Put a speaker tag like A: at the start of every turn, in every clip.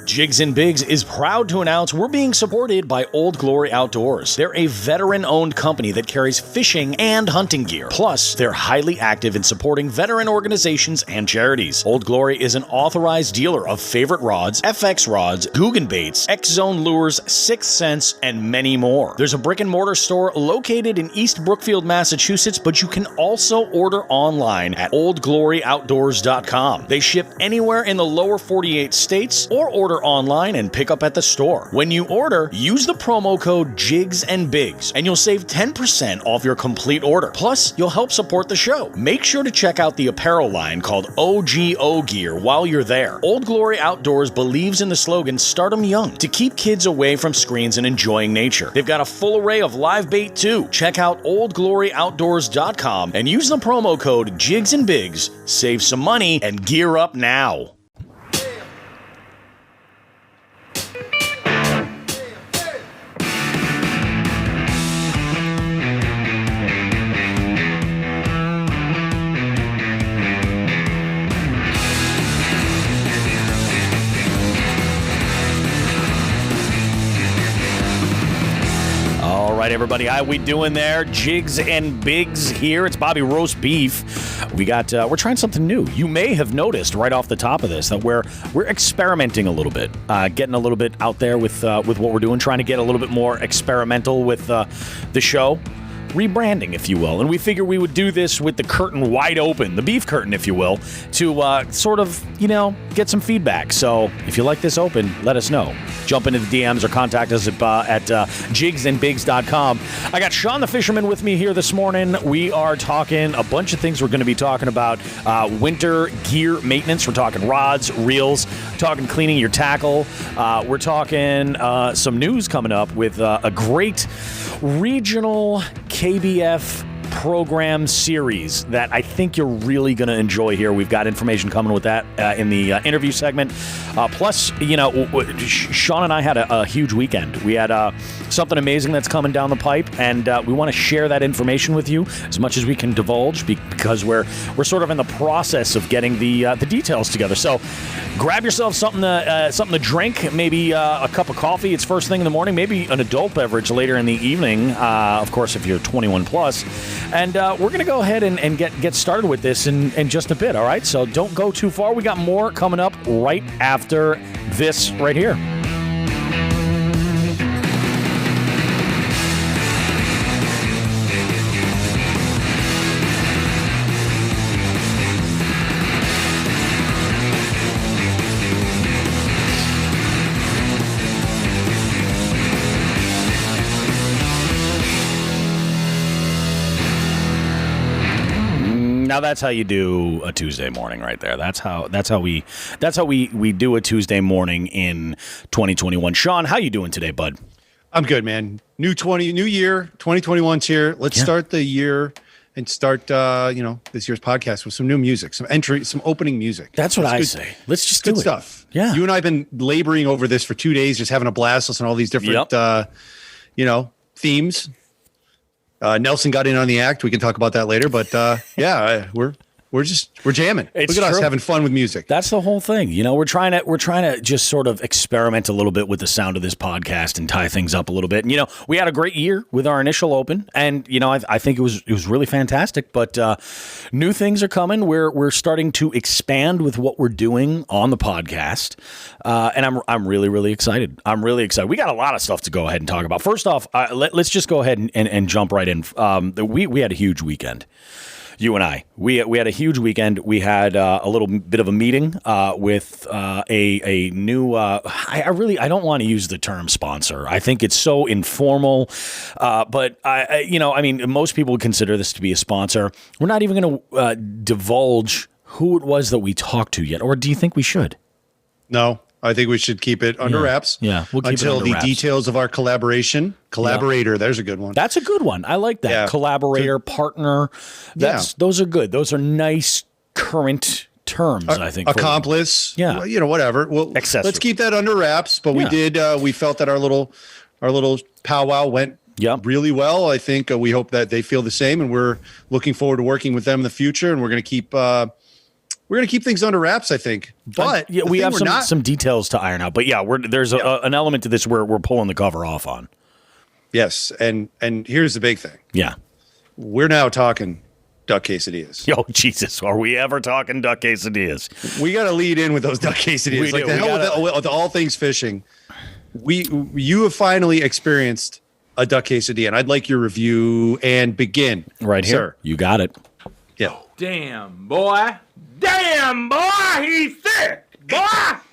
A: Jigs and Bigs is proud to announce we're being supported by Old Glory Outdoors. They're a veteran-owned company that carries fishing and hunting gear. Plus, they're highly active in supporting veteran organizations and charities. Old Glory is an authorized dealer of favorite rods, FX rods, Guggen baits, X-Zone lures, Sixth Sense, and many more. There's a brick-and-mortar store located in East Brookfield, Massachusetts, but you can also order online at oldgloryoutdoors.com. They ship anywhere in the lower 48 states or order online and pick up at the store. When you order, use the promo code Jigs and Bigs, and you'll save 10% off your complete order. Plus, you'll help support the show. Make sure to check out the apparel line called OGO Gear while you're there. Old Glory Outdoors believes in the slogan, "Start 'em young," to keep kids away from screens and enjoying nature. They've got a full array of live bait too. Check out oldgloryoutdoors.com and use the promo code Jigs and Bigs. Save some money and gear up now. All right, everybody, how we doing there? Jigs and Bigs here. It's Bobby Roast Beef. We're trying something new. You may have noticed right off the top of this that we're experimenting a little bit, getting a little bit out there with what we're doing, trying to get a little bit more experimental with the show. Rebranding, if you will. And we figure we would do this with the curtain wide open, the beef curtain, if you will, to sort of, get some feedback. So if you like this open, let us know. Jump into the DMs or contact us at jigsandbigs.com. I got Sean the Fisherman with me here this morning. We are talking a bunch of things. We're going to be talking about winter gear maintenance. We're talking rods, reels, talking cleaning your tackle. We're talking some news coming up with a great regional KBF program series that I think you're really going to enjoy here. We've got information coming with that in the interview segment. Plus, Sean and I had a huge weekend. We had something amazing that's coming down the pipe, and we want to share that information with you as much as we can divulge because we're sort of in the process of getting the details together. So grab yourself something to drink, maybe a cup of coffee. It's first thing in the morning, maybe an adult beverage later in the evening, of course, if you're 21 plus. And we're going to go ahead and get started with this in just a bit, all right? So don't go too far. We got more coming up right after this right here. Now that's how you do a Tuesday morning right there. That's how we do a Tuesday morning in 2021. Sean, how you doing today, bud?
B: I'm good, man. New year, 2021's here. Let's start the year and start this year's podcast with some new music, some opening music.
A: That's what I say. Let's just do
B: good
A: it.
B: Stuff.
A: Yeah.
B: You and I have been laboring over this for 2 days, just having a blast, listening to all these different themes. Nelson got in on the act. We can talk about that later, but we're jamming.
A: It's
B: Look at us
A: true.
B: having fun with music.
A: That's the whole thing. We're trying to just sort of experiment a little bit with the sound of this podcast and tie things up a little bit. And, we had a great year with our initial open, and I think it was really fantastic. But new things are coming. We're starting to expand with what we're doing on the podcast, and I'm really, really excited. I'm really excited. We got a lot of stuff to go ahead and talk about. First off, let's just go ahead and jump right in. We had a huge weekend. You and I, we had a huge weekend. We had a little bit of a meeting with a new. I don't want to use the term sponsor. I think it's so informal. But most people would consider this to be a sponsor. We're not even going to divulge who it was that we talked to yet, or do you think we should?
B: No, I think we should keep it under wraps.
A: Yeah, we'll keep
B: until
A: it under
B: the
A: wraps.
B: Details of our collaborator. There's a good one.
A: That's a good one. I like that.
B: Yeah.
A: Collaborator, partner. Those are good. Those are nice current terms, I think.
B: Accomplice.
A: Yeah.
B: Whatever. Well,
A: accessory.
B: Let's keep that under wraps. But we felt that our little powwow went really well. I think we hope that they feel the same, and we're looking forward to working with them in the future. And we're going to keep we're gonna keep things under wraps, I think. But
A: yeah, we have some details to iron out. But yeah, there's an element to this where we're pulling the cover off on.
B: Yes, and here's the big thing.
A: Yeah,
B: we're now talking duck quesadillas.
A: Yo, Jesus, are we ever talking duck quesadillas?
B: We got to lead in with those duck quesadillas.
A: We
B: like
A: do.
B: the hell with all things fishing. You have finally experienced a duck quesadilla, and I'd like your review and begin
A: right here.
B: Sir.
A: You got it.
B: Yeah.
C: Damn, boy, he's thick. Boy,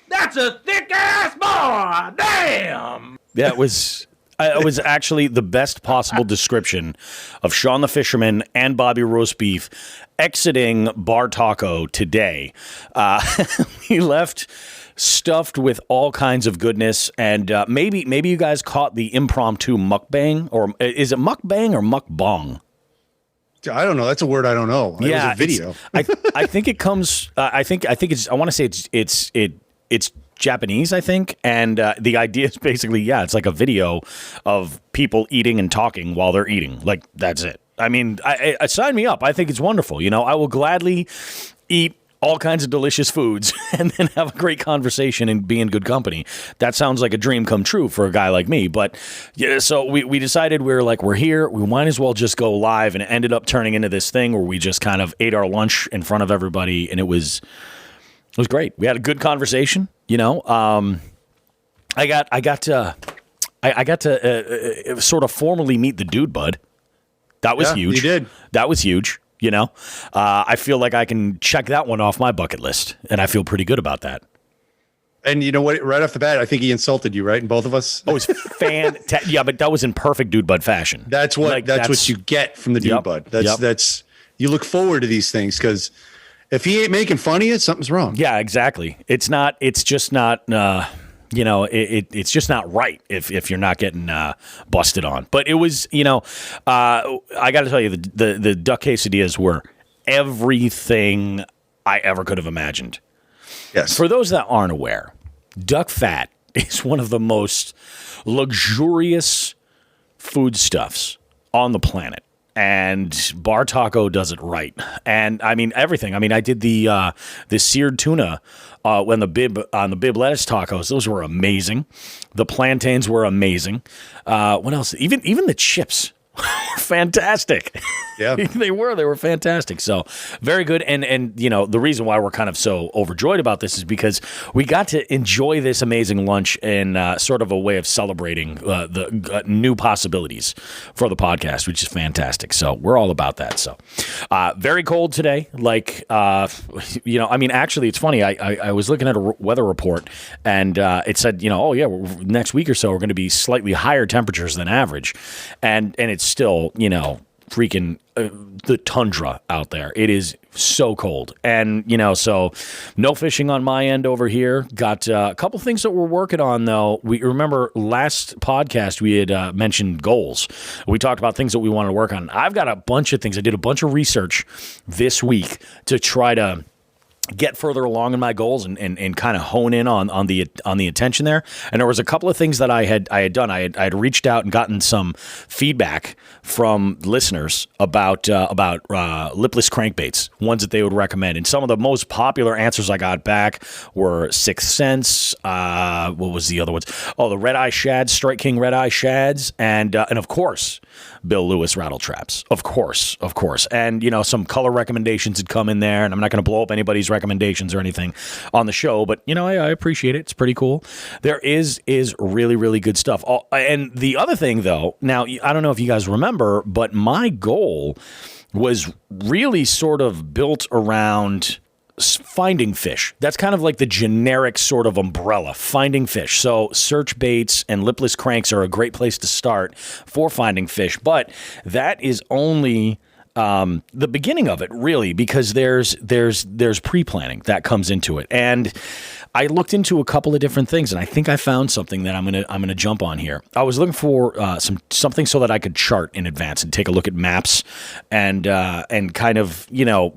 C: that's a thick ass boy. Damn.
A: Yeah, it was actually the best possible description of Sean the Fisherman and Bobby Roast Beef exiting Bartaco today. He left stuffed with all kinds of goodness, and maybe you guys caught the impromptu mukbang, or is it mukbang or mukbang?
B: I don't know. That's a word I don't know. It was a video.
A: I think it comes. I think it's. I want to say it's Japanese, I think, and the idea is basically, it's like a video of people eating and talking while they're eating. Like, that's it. I mean, I sign me up. I think it's wonderful. You know, I will gladly eat all kinds of delicious foods and then have a great conversation and be in good company. That sounds like a dream come true for a guy like me. But yeah, so we decided we're here. We might as well just go live, and it ended up turning into this thing where we just kind of ate our lunch in front of everybody, and it was great. We had a good conversation. You know, I got to sort of formally meet the dude, bud. That was huge.
B: You did.
A: That was huge. You know, I feel like I can check that one off my bucket list, and I feel pretty good about that.
B: And you know what? Right off the bat, I think he insulted you, right? And both of us.
A: Oh, it was fantastic. Yeah, but that was in perfect dude bud fashion.
B: That's what you get from the dude bud. That's you look forward to these things, because if he ain't making fun of you, something's wrong.
A: Yeah, exactly. It's just not. It's just not right if you're not getting busted on. But it was, I got to tell you, the duck quesadillas were everything I ever could have imagined.
B: Yes.
A: For those that aren't aware, duck fat is one of the most luxurious foodstuffs on the planet. And Bartaco does it right. And I mean, everything. I mean, I did the seared tuna on the bib lettuce tacos. Those were amazing. The plantains were amazing. What else? Even the chips were fantastic.
B: Yeah.
A: They were fantastic. So very good. And the reason why we're kind of so overjoyed about this is because we got to enjoy this amazing lunch in sort of a way of celebrating the new possibilities for the podcast, which is fantastic. So we're all about that. So very cold today. Like, actually it's funny. I was looking at a weather report, and it said, next week or so we're going to be slightly higher temperatures than average. And it's still, freaking the tundra out there. It is so cold. And, so no fishing on my end over here. Got a couple things that we're working on, though. We remember last podcast we had mentioned goals. We talked about things that we wanted to work on. I've got a bunch of things. I did a bunch of research this week to try to get further along in my goals and kind of hone in on the attention there. And there was a couple of things that I had done. I had reached out and gotten some feedback from listeners about lipless crankbaits, ones that they would recommend. And some of the most popular answers I got back were Sixth Sense. What was the other ones? Oh, the Red Eye Shads, Strike King Red Eye Shads, and of course, Bill Lewis rattle traps. Of course. And, some color recommendations had come in there, and I'm not going to blow up anybody's recommendations or anything on the show, but, I appreciate it. It's pretty cool. There is really, really good stuff. And the other thing, though, now, I don't know if you guys remember, but my goal was really sort of built around finding fish. That's kind of like the generic sort of umbrella, finding fish. So search baits and lipless cranks are a great place to start for finding fish. But that is only the beginning of it, really, because there's pre-planning that comes into it. And I looked into a couple of different things, and I think I found something that I'm gonna jump on here. I was looking for something so that I could chart in advance and take a look at maps and kind of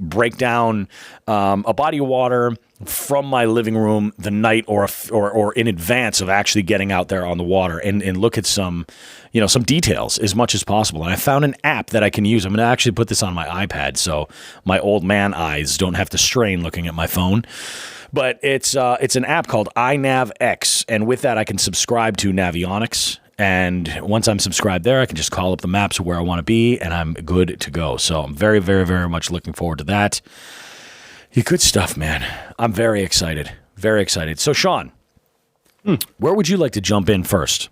A: break down a body of water, from my living room the night or in advance of actually getting out there on the water and look at some details as much as possible. And I found an app that I can use. I'm going to actually put this on my iPad so my old man eyes don't have to strain looking at my phone. But it's an app called iNavX, and with that I can subscribe to Navionics. And once I'm subscribed there, I can just call up the maps of where I want to be, and I'm good to go. So I'm very, very, very much looking forward to that. Good stuff, man. I'm very excited. Very excited. So, Sean, where would you like to jump in first?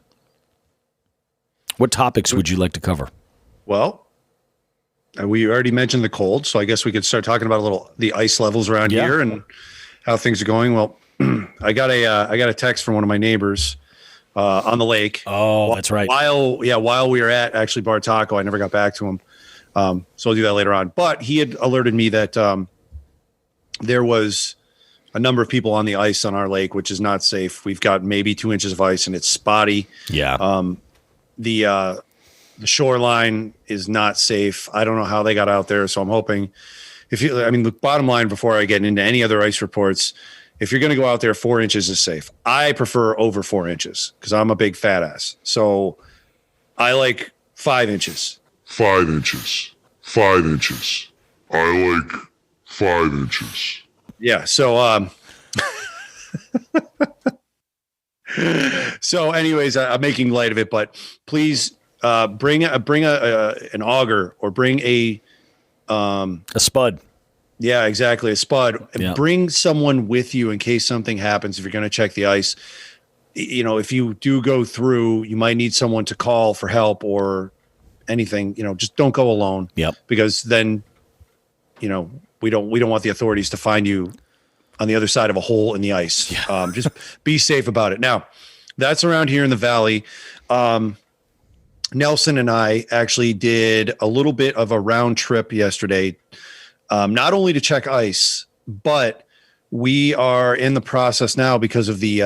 A: What topics would you like to cover?
B: Well, we already mentioned the cold, so I guess we could start talking about the ice levels around here and how things are going. Well, I got a text from one of my neighbors on the lake.
A: Oh, that's right.
B: While we were at actually Bartaco, I never got back to him. So I'll do that later on. But he had alerted me that there was a number of people on the ice on our lake, which is not safe. We've got maybe 2 inches of ice and it's spotty.
A: Yeah.
B: The shoreline is not safe. I don't know how they got out there. So I'm hoping the bottom line before I get into any other ice reports, if you're going to go out there, 4 inches is safe. I prefer over 4 inches because I'm a big fat ass. So I like 5 inches.
D: 5 inches. 5 inches. I like 5 inches.
B: Yeah. So, so anyways, I'm making light of it, but please bring an auger or bring a
A: spud.
B: Yeah, exactly. A spud.
A: Yeah.
B: Bring someone with you in case something happens. If you're going to check the ice, if you do go through, you might need someone to call for help or anything. Just don't go alone.
A: Yep.
B: Because then, we don't want the authorities to find you on the other side of a hole in the ice. Yeah. Just be safe about it. Now, that's around here in the valley. Nelson and I actually did a little bit of a round trip yesterday, not only to check ice, but we are in the process now because of the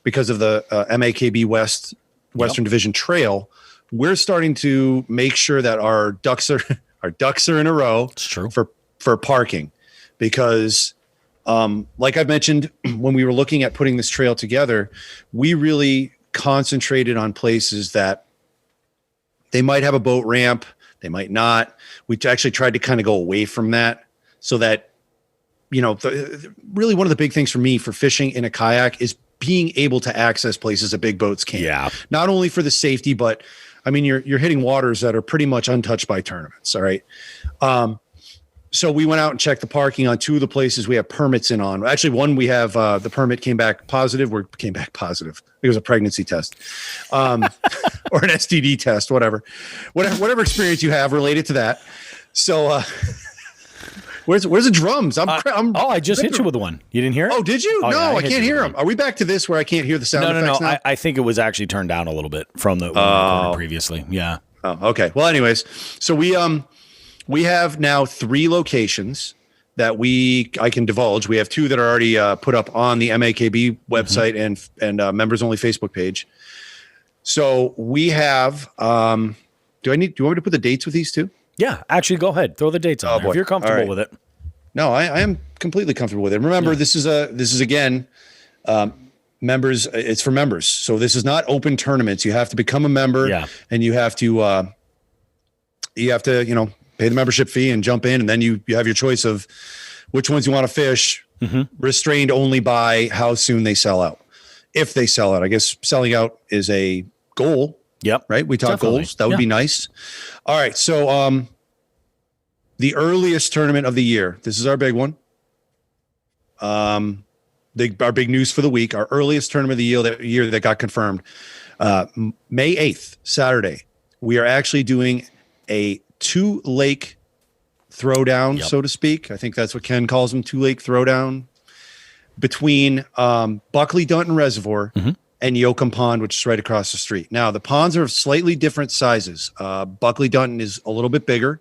B: MAKB Western Division Trail. We're starting to make sure that our ducks are in a row.
A: It's true.
B: For parking, because like I've mentioned, when we were looking at putting this trail together, we really concentrated on places that they might have a boat ramp, they might not. We actually tried to kind of go away from that so that, really one of the big things for me for fishing in a kayak is being able to access places that big boats can't.
A: Yeah.
B: Not only for the safety, but you're hitting waters that are pretty much untouched by tournaments. All right. So we went out and checked the parking on 2 of the places we have permits in on. Actually, one we have the permit came back positive. It was a pregnancy test, or an STD test, whatever experience you have related to that. So where's the drums?
A: I just hit you with one. You didn't hear it?
B: Oh, did you?
A: Oh,
B: no,
A: yeah,
B: I can't hear them. Are we back to this where I can't hear the sound effects now?
A: I think it was actually turned down a little bit from the recorded previously. Yeah.
B: Oh, okay. Well, anyways, so we have now 3 locations that I can divulge. We have 2 that are already put up on the MAKB website and members only Facebook page. So we have. Do you want me to put the dates with these 2?
A: Yeah, actually, go ahead. Throw the dates on there if you're comfortable with it.
B: No, I am completely comfortable with it. Remember, this is again, members. It's for members. So this is not open tournaments. You have to become a member, and you have to pay the membership fee and jump in, and then you have your choice of which ones you want to fish, restrained only by how soon they sell out. If they sell out, I guess selling out is a goal.
A: Yep.
B: Right. We talk goals. That would be nice. All right. So, the earliest tournament of the year, this is our big one. Our big news for the week, our earliest tournament of the year that got confirmed, May 8th, Saturday, we are actually doing a 2-lake throwdown, so to speak. I think that's what Ken calls them, 2-lake throwdown between Buckley Dunton Reservoir and Yoakum Pond, which is right across the street. Now, the ponds are of slightly different sizes. Buckley Dunton is a little bit bigger,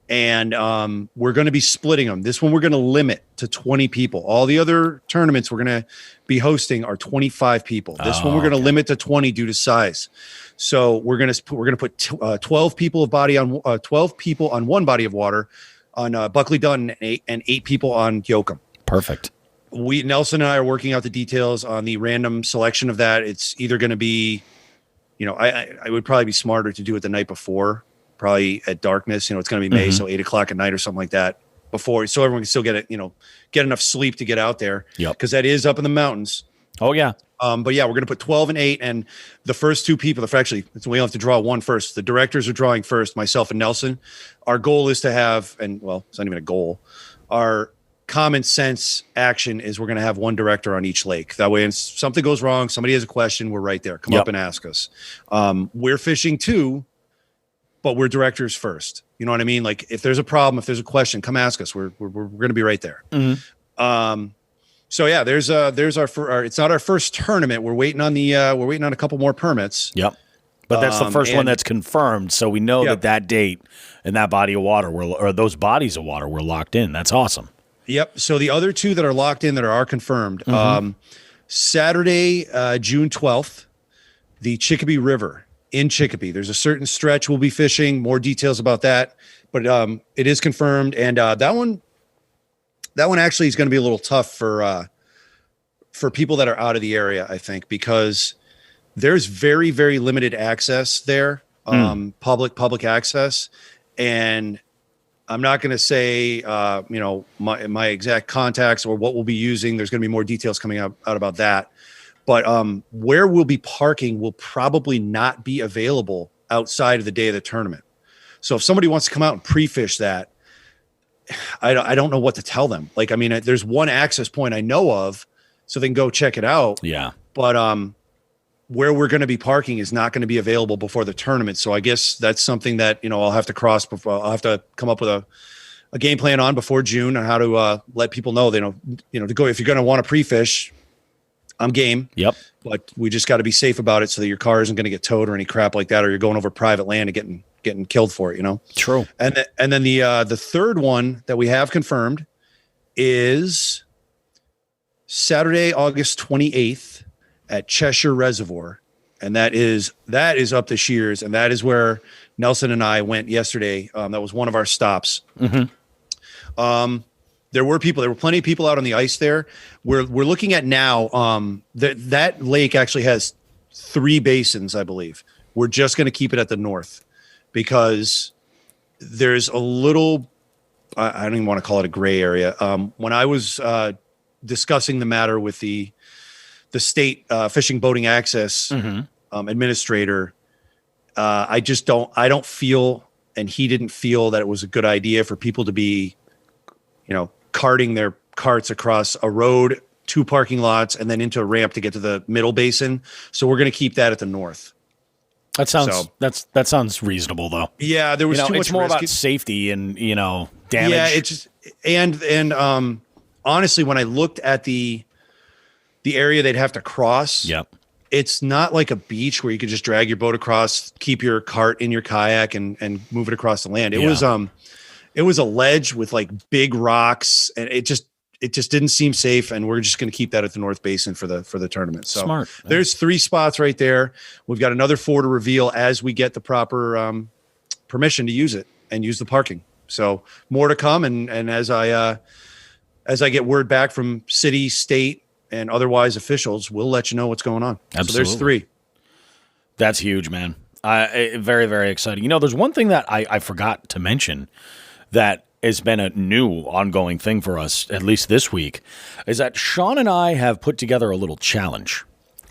B: and we're going to be splitting them. This one we're going to limit to 20 people. All the other tournaments we're going to be hosting are 25 people. This one we're going to limit to 20 due to size. So we're going to put 12 people on one body of water on Buckley Dunton and 8 people on Yoakum.
A: Perfect.
B: Nelson and I are working out the details on the random selection of that. It's either going to be, I would probably be smarter to do it the night before, probably at darkness. It's going to be May, so 8:00 at night or something like that before, so everyone can still get it, get enough sleep to get out there.
A: Yep.
B: Because that is up in the mountains.
A: Oh yeah.
B: But yeah, we're going to put 12 and 8, and the first two people, we have to draw one first. The directors are drawing first, myself and Nelson. Our goal is to have, it's not even a goal. Our common sense action is we're going to have one director on each lake. That way, if something goes wrong, somebody has a question, we're right there. Come up and ask us. We're fishing too, but we're directors first. You know what I mean? Like if there's a problem, if there's a question, come ask us. We're going to be right there. Mm-hmm. So yeah, there's our it's not our first tournament. We're waiting on a couple more permits.
A: Yep. But that's the first one that's confirmed. So we know that date and that body of water or those bodies of water were locked in. That's awesome.
B: Yep. So the other two that are locked in that are confirmed, Saturday, June 12th, the Chicopee River in Chicopee. There's a certain stretch we'll be fishing. More details about that, but it is confirmed. And that one actually is going to be a little tough for people that are out of the area, I think, because there's very, very limited access there, public access. And I'm not going to say, my exact contacts or what we'll be using. There's going to be more details coming out about that. But where we'll be parking will probably not be available outside of the day of the tournament. So if somebody wants to come out and pre-fish that, I don't know what to tell them. Like, I mean, there's one access point I know of, so they can go check it out. Yeah. But where we're going to be parking is not going to be available before the tournament. So I guess that's something that, I'll have to I'll have to come up with a game plan on before June on how to let people know, to go, if you're going to want to pre-fish, I'm game. Yep. But we just got to be safe about it so that your car isn't going to get towed or any crap like that, or you're going over private land and getting killed for it, True. And then the third one that we have confirmed is Saturday, August 28th at Cheshire Reservoir. And that is up the Shears, and that is where Nelson and I went yesterday. That was one of our stops. Mm-hmm. There were plenty of people out on the ice there. We're looking at now, that lake actually has 3 basins, I believe. We're just going to keep it at the north because there's a little, I don't even want to call it a gray area. When I was discussing the matter with the state fishing boating access administrator, I don't feel, and he didn't feel that it was a good idea for people to be, carting their carts across a road, 2 parking lots, and then into a ramp to get to the middle basin. So we're going to keep that at the north. That sounds reasonable, though. Yeah, there was too much. It's more about safety and damage. Yeah, it's just and honestly, when I looked at the area they'd have to cross, it's not like a beach where you could just drag your boat across, keep your cart in your kayak, and move it across the land. It was a ledge with like big rocks, and it just didn't seem safe. And we're just going to keep that at the North Basin for the tournament. So smart. There's 3 spots right there. We've got another 4 to reveal as we get the proper permission to use it and use the parking. So more to come. And as I get word back from city, state, and otherwise officials, we'll let you know what's going on. Absolutely. So there's 3. That's huge, man. Very, very exciting. There's one thing that I forgot to mention that has been a new ongoing thing for us, at least this week, is that Sean and I have put together a little challenge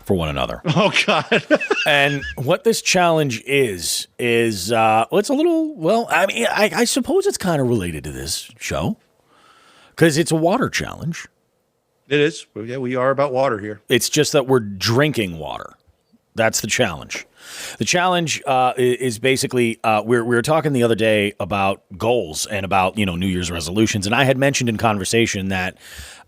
B: for one another. Oh, God. And what this challenge is it's a little, I suppose it's kind of related to this show because it's a water challenge. It is. Yeah, we are about water here. It's just that we're drinking water. That's the challenge. The challenge is basically we were talking the other day about goals and about New Year's resolutions, and I had mentioned in conversation that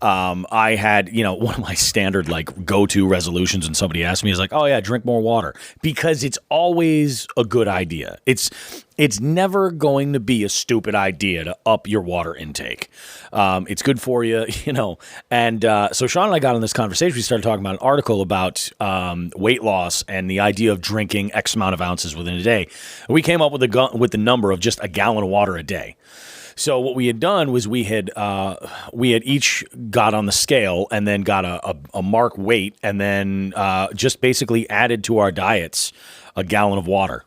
B: I had one of my standard go-to resolutions, and somebody asked me is oh yeah, drink more water, because it's always a good idea. It's never going to be a stupid idea to up your water intake. It's good for you, And so Sean and I got in this conversation. We started talking about an article about weight loss and the idea of drinking X amount of ounces within a day. And we came up with the number of just a gallon of water a day.
A: So what we had done was we had each got on the scale and then got a mark weight and then just basically added to our diets a gallon of water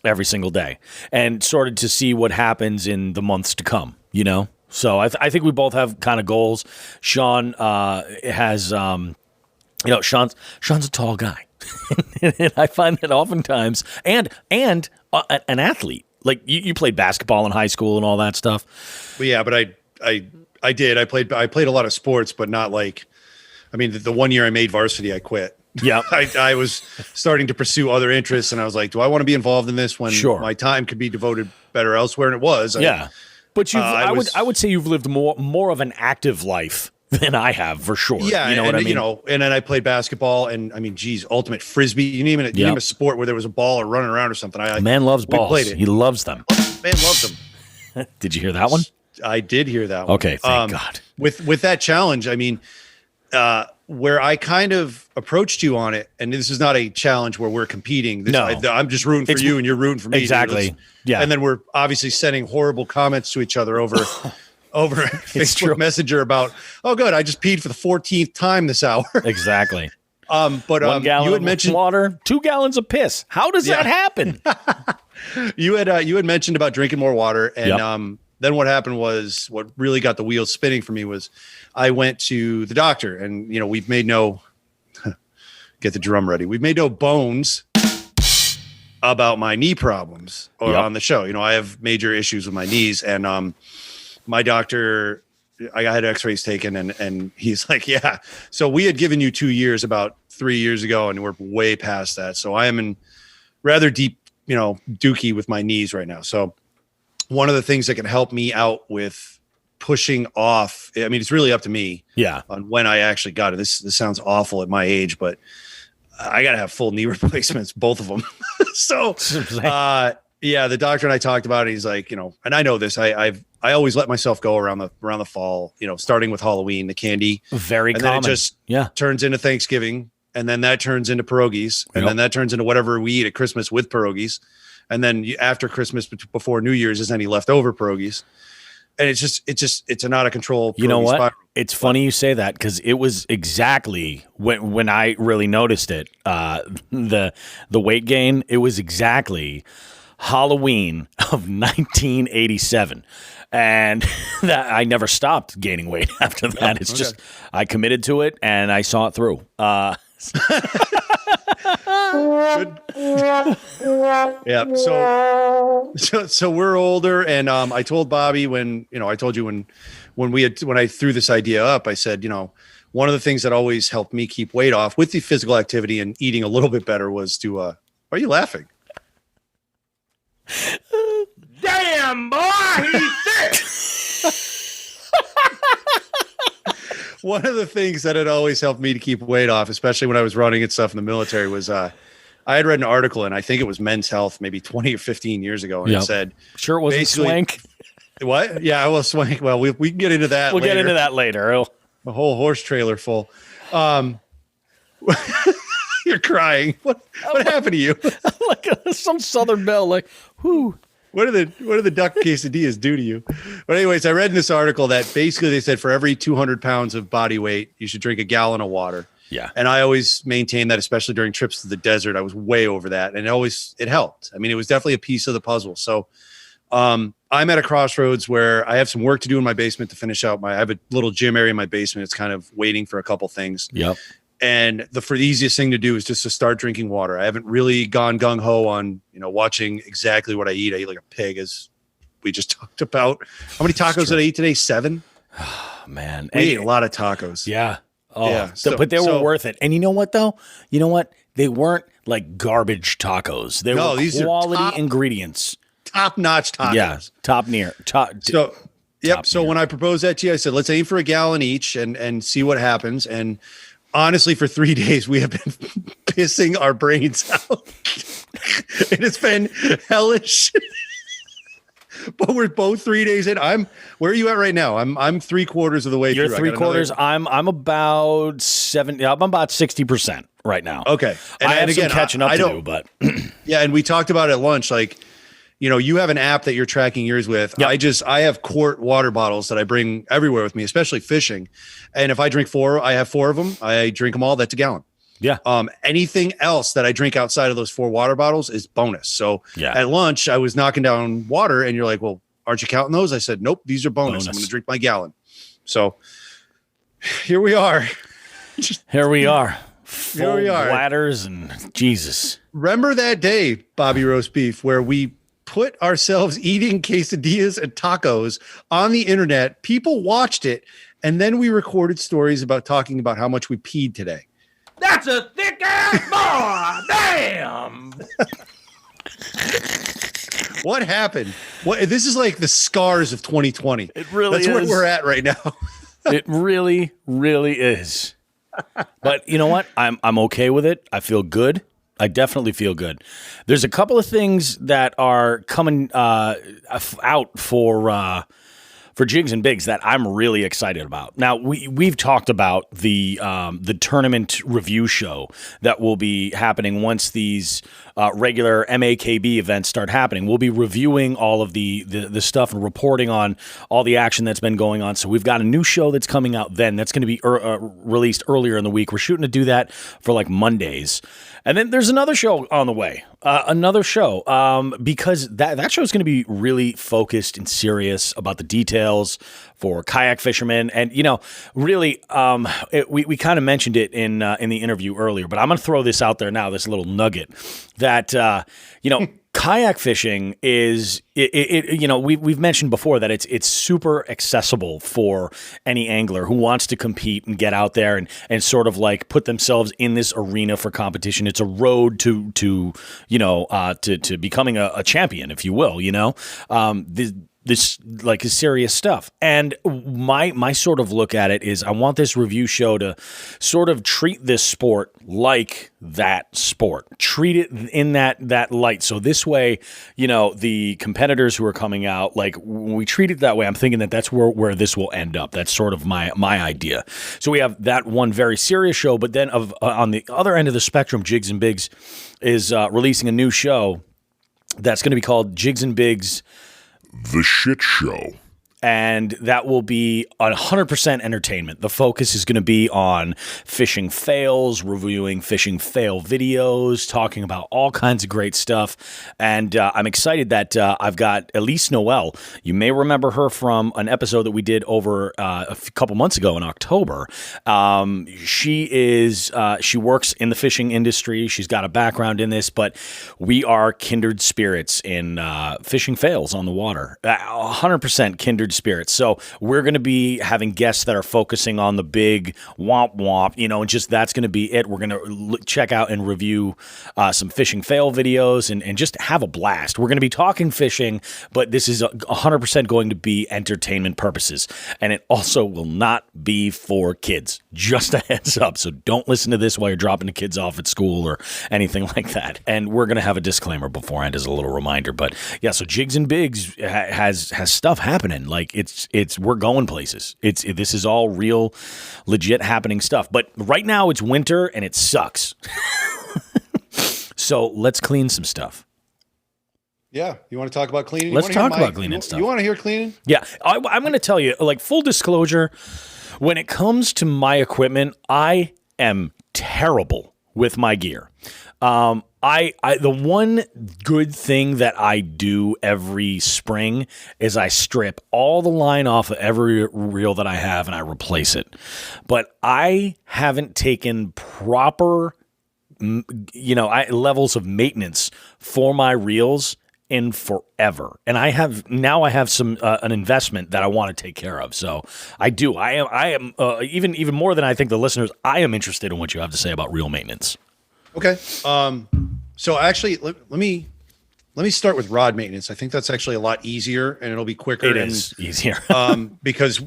A: every single day and started to see what happens in the months to come, you know? So I think we both have kind of goals. Sean has, Sean's a tall guy. And I find that oftentimes, and an athlete, like you played basketball in high school and all that stuff.
B: Well, yeah, but I did. I played a lot of sports, but not like, I mean, the 1 year I made varsity, I quit.
A: Yeah.
B: I was starting to pursue other interests, and I was like, do I want to be involved in this when my time could be devoted better elsewhere? And it was.
A: But I would say you've lived more of an active life than I have, for sure.
B: Yeah,
A: you know what I mean?
B: You know, and then I played basketball, and I mean, geez, ultimate frisbee. You name it. You name a sport where there was a ball or running around or something.
A: Man loves balls. Played it. He loves them.
B: Man loves them.
A: Did you hear that one?
B: I did hear that one.
A: Okay, thank God.
B: With that challenge, I mean, where I kind of approached you on it, and this is not a challenge where we're competing. I'm just rooting for you, and you're rooting for me.
A: Exactly. Yeah.
B: And then we're obviously sending horrible comments to each other over Facebook Messenger about, oh, good, I just peed for the 14th time this hour.
A: Exactly.
B: But
A: 1 gallon
B: you had mentioned
A: water, 2 gallons of piss. How does that happen?
B: You had mentioned about drinking more water, and then what happened was, what really got the wheels spinning for me was I went to the doctor, and we've made no get the drum ready. We've made no bones about my knee problems on the show. I have major issues with my knees, and my doctor, I had x-rays taken, and he's like, yeah. So we had given you 2 years about 3 years ago, and we're way past that. So I am in rather deep, dookie with my knees right now. So one of the things that can help me out with pushing off, I mean, it's really up to me on when I actually got it. This sounds awful at my age, but I got to have full knee replacements, both of them. So, the doctor and I talked about it. He's like, and I know this, I always let myself go around the fall, starting with Halloween, the candy.
A: Very
B: and
A: common.
B: Then it just turns into Thanksgiving, and then that turns into pierogies, and then that turns into whatever we eat at Christmas with pierogies. And then after Christmas, before New Year's, is any leftover pierogies. And it's an out of control.
A: You know what?
B: Spiral.
A: It's funny you say that, because it was exactly when I really noticed it, the weight gain. It was exactly Halloween of 1987. And that I never stopped gaining weight after that. It's just, I committed to it and I saw it through.
B: Yeah. So we're older, and I told Bobby when I told you when I threw this idea up, I said, one of the things that always helped me keep weight off with the physical activity and eating a little bit better was to. Why are you laughing?
C: Damn, boy, he's sick.
B: One of the things that had always helped me to keep weight off, especially when I was running and stuff in the military, was I had read an article, and I think it was Men's Health maybe 20 or 15 years ago, and it said,
A: sure it wasn't Swank.
B: What? Yeah, well, Swank. Well, we can get into that.
A: We'll get into that later.
B: A whole horse trailer full. You're crying. What happened to you?
A: Like some Southern belle. Like, whoo.
B: What do the duck quesadillas do to you? But anyways, I read in this article that basically they said for every 200 pounds of body weight, you should drink a gallon of water.
A: Yeah.
B: And I always maintain that, especially during trips to the desert, I was way over that. And it helped. I mean, it was definitely a piece of the puzzle. So I'm at a crossroads where I have some work to do in my basement to finish out I have a little gym area in my basement. It's kind of waiting for a couple things.
A: Yep.
B: And the easiest thing to do is just to start drinking water. I haven't really gone gung ho on, watching exactly what I eat. I eat like a pig, as we just talked about. How many tacos did I eat today? 7?
A: Oh, man.
B: We ate a lot of tacos.
A: Yeah. Oh,
B: yeah.
A: But they were worth it. And you know what, though? You know what? They weren't like garbage tacos. They were
B: these
A: quality ingredients.
B: Top-notch tacos.
A: Yeah.
B: So when I proposed that to you, I said, let's aim for a gallon each and see what happens. And honestly, for 3 days, we have been pissing our brains out. And it's been hellish. But we're both 3 days in. Where are you at right now? I'm 3/4 of the way
A: You're
B: through.
A: 3/4. I'm about 70. I'm about 60% right now.
B: Okay.
A: I have some catching up to do, but
B: yeah. And we talked about at lunch, like, you have an app that you're tracking yours with.
A: Yep.
B: I have quart water bottles that I bring everywhere with me, especially fishing. And if I drink 4, I have 4 of them. I drink them all. That's a gallon.
A: Yeah.
B: Anything else that I drink outside of those 4 water bottles is bonus. So at lunch, I was knocking down water and you're like, well, aren't you counting those? I said, nope, these are bonus. I'm going to drink my gallon. So here we are.
A: Here we are. Full bladders and Jesus.
B: Remember that day, Bobby Roast Beef, where we put ourselves eating quesadillas and tacos on the internet. People watched it, and then we recorded stories about talking about how much we peed today.
C: That's a thick ass boy. Damn.
B: What happened? This is like the scars of 2020.
A: It really
B: That's
A: is.
B: where we're at right now.
A: It really, really is. But you know what? I'm okay with it. I feel good. I definitely feel good. There's a couple of things that are coming out for Jigs and Bigs that I'm really excited about. Now we've talked about the tournament review show that will be happening once these regular MAKB events start happening. We'll be reviewing all of the stuff and reporting on all the action that's been going on. So we've got a new show that's coming out then that's going to be released earlier in the week. We're shooting to do that for like Mondays. And then there's another show on the way, because that show is going to be really focused and serious about the details for kayak fishermen. And, really, we kind of mentioned it in the interview earlier, but I'm going to throw this out there now, this little nugget that, kayak fishing is, we've mentioned before that it's super accessible for any angler who wants to compete and get out there and sort of like put themselves in this arena for competition. It's a road to becoming a champion, if you will, this like is serious stuff. And my sort of look at it is I want this review show to sort of treat this sport like that sport. Treat it in that light. So this way, the competitors who are coming out, like when we treat it that way, I'm thinking that's where this will end up. That's sort of my idea. So we have that one very serious show, but then on the other end of the spectrum, Jigs and Bigs is releasing a new show that's going to be called Jigs and Bigs
D: The Shit Show.
A: And that will be 100% entertainment. The focus is going to be on fishing fails, reviewing fishing fail videos, talking about all kinds of great stuff. And I'm excited that I've got Elise Noel. You may remember her from an episode that we did over a couple months ago in October. She works in the fishing industry. She's got a background in this, but we are kindred spirits in fishing fails on the water. 100% kindred spirits. So we're going to be having guests that are focusing on the big womp womp, and just that's going to be it. We're going to check out and review some fishing fail videos and just have a blast. We're going to be talking fishing, but this is 100% going to be entertainment purposes. And it also will not be for kids. Just a heads up. So don't listen to this while you're dropping the kids off at school or anything like that. And we're going to have a disclaimer beforehand as a little reminder. But yeah, so Jigs and Bigs has stuff happening. Like we're going places. This is all real, legit happening stuff. But right now it's winter and it sucks. So let's clean some stuff.
B: Yeah. You want to talk about cleaning?
A: Let's talk about cleaning stuff.
B: You want to hear cleaning?
A: Yeah. I'm going to tell you, like, full disclosure, when it comes to my equipment, I am terrible with my gear. The one good thing that I do every spring is I strip all the line off of every reel that I have and I replace it. But I haven't taken proper, levels of maintenance for my reels in forever. And I have some an investment that I want to take care of. So I do. I am even more than I think the listeners, I am interested in what you have to say about reel maintenance. Okay.
B: So actually, let me start with rod maintenance. I think that's actually a lot easier and it'll be quicker.
A: It is easier.
B: Because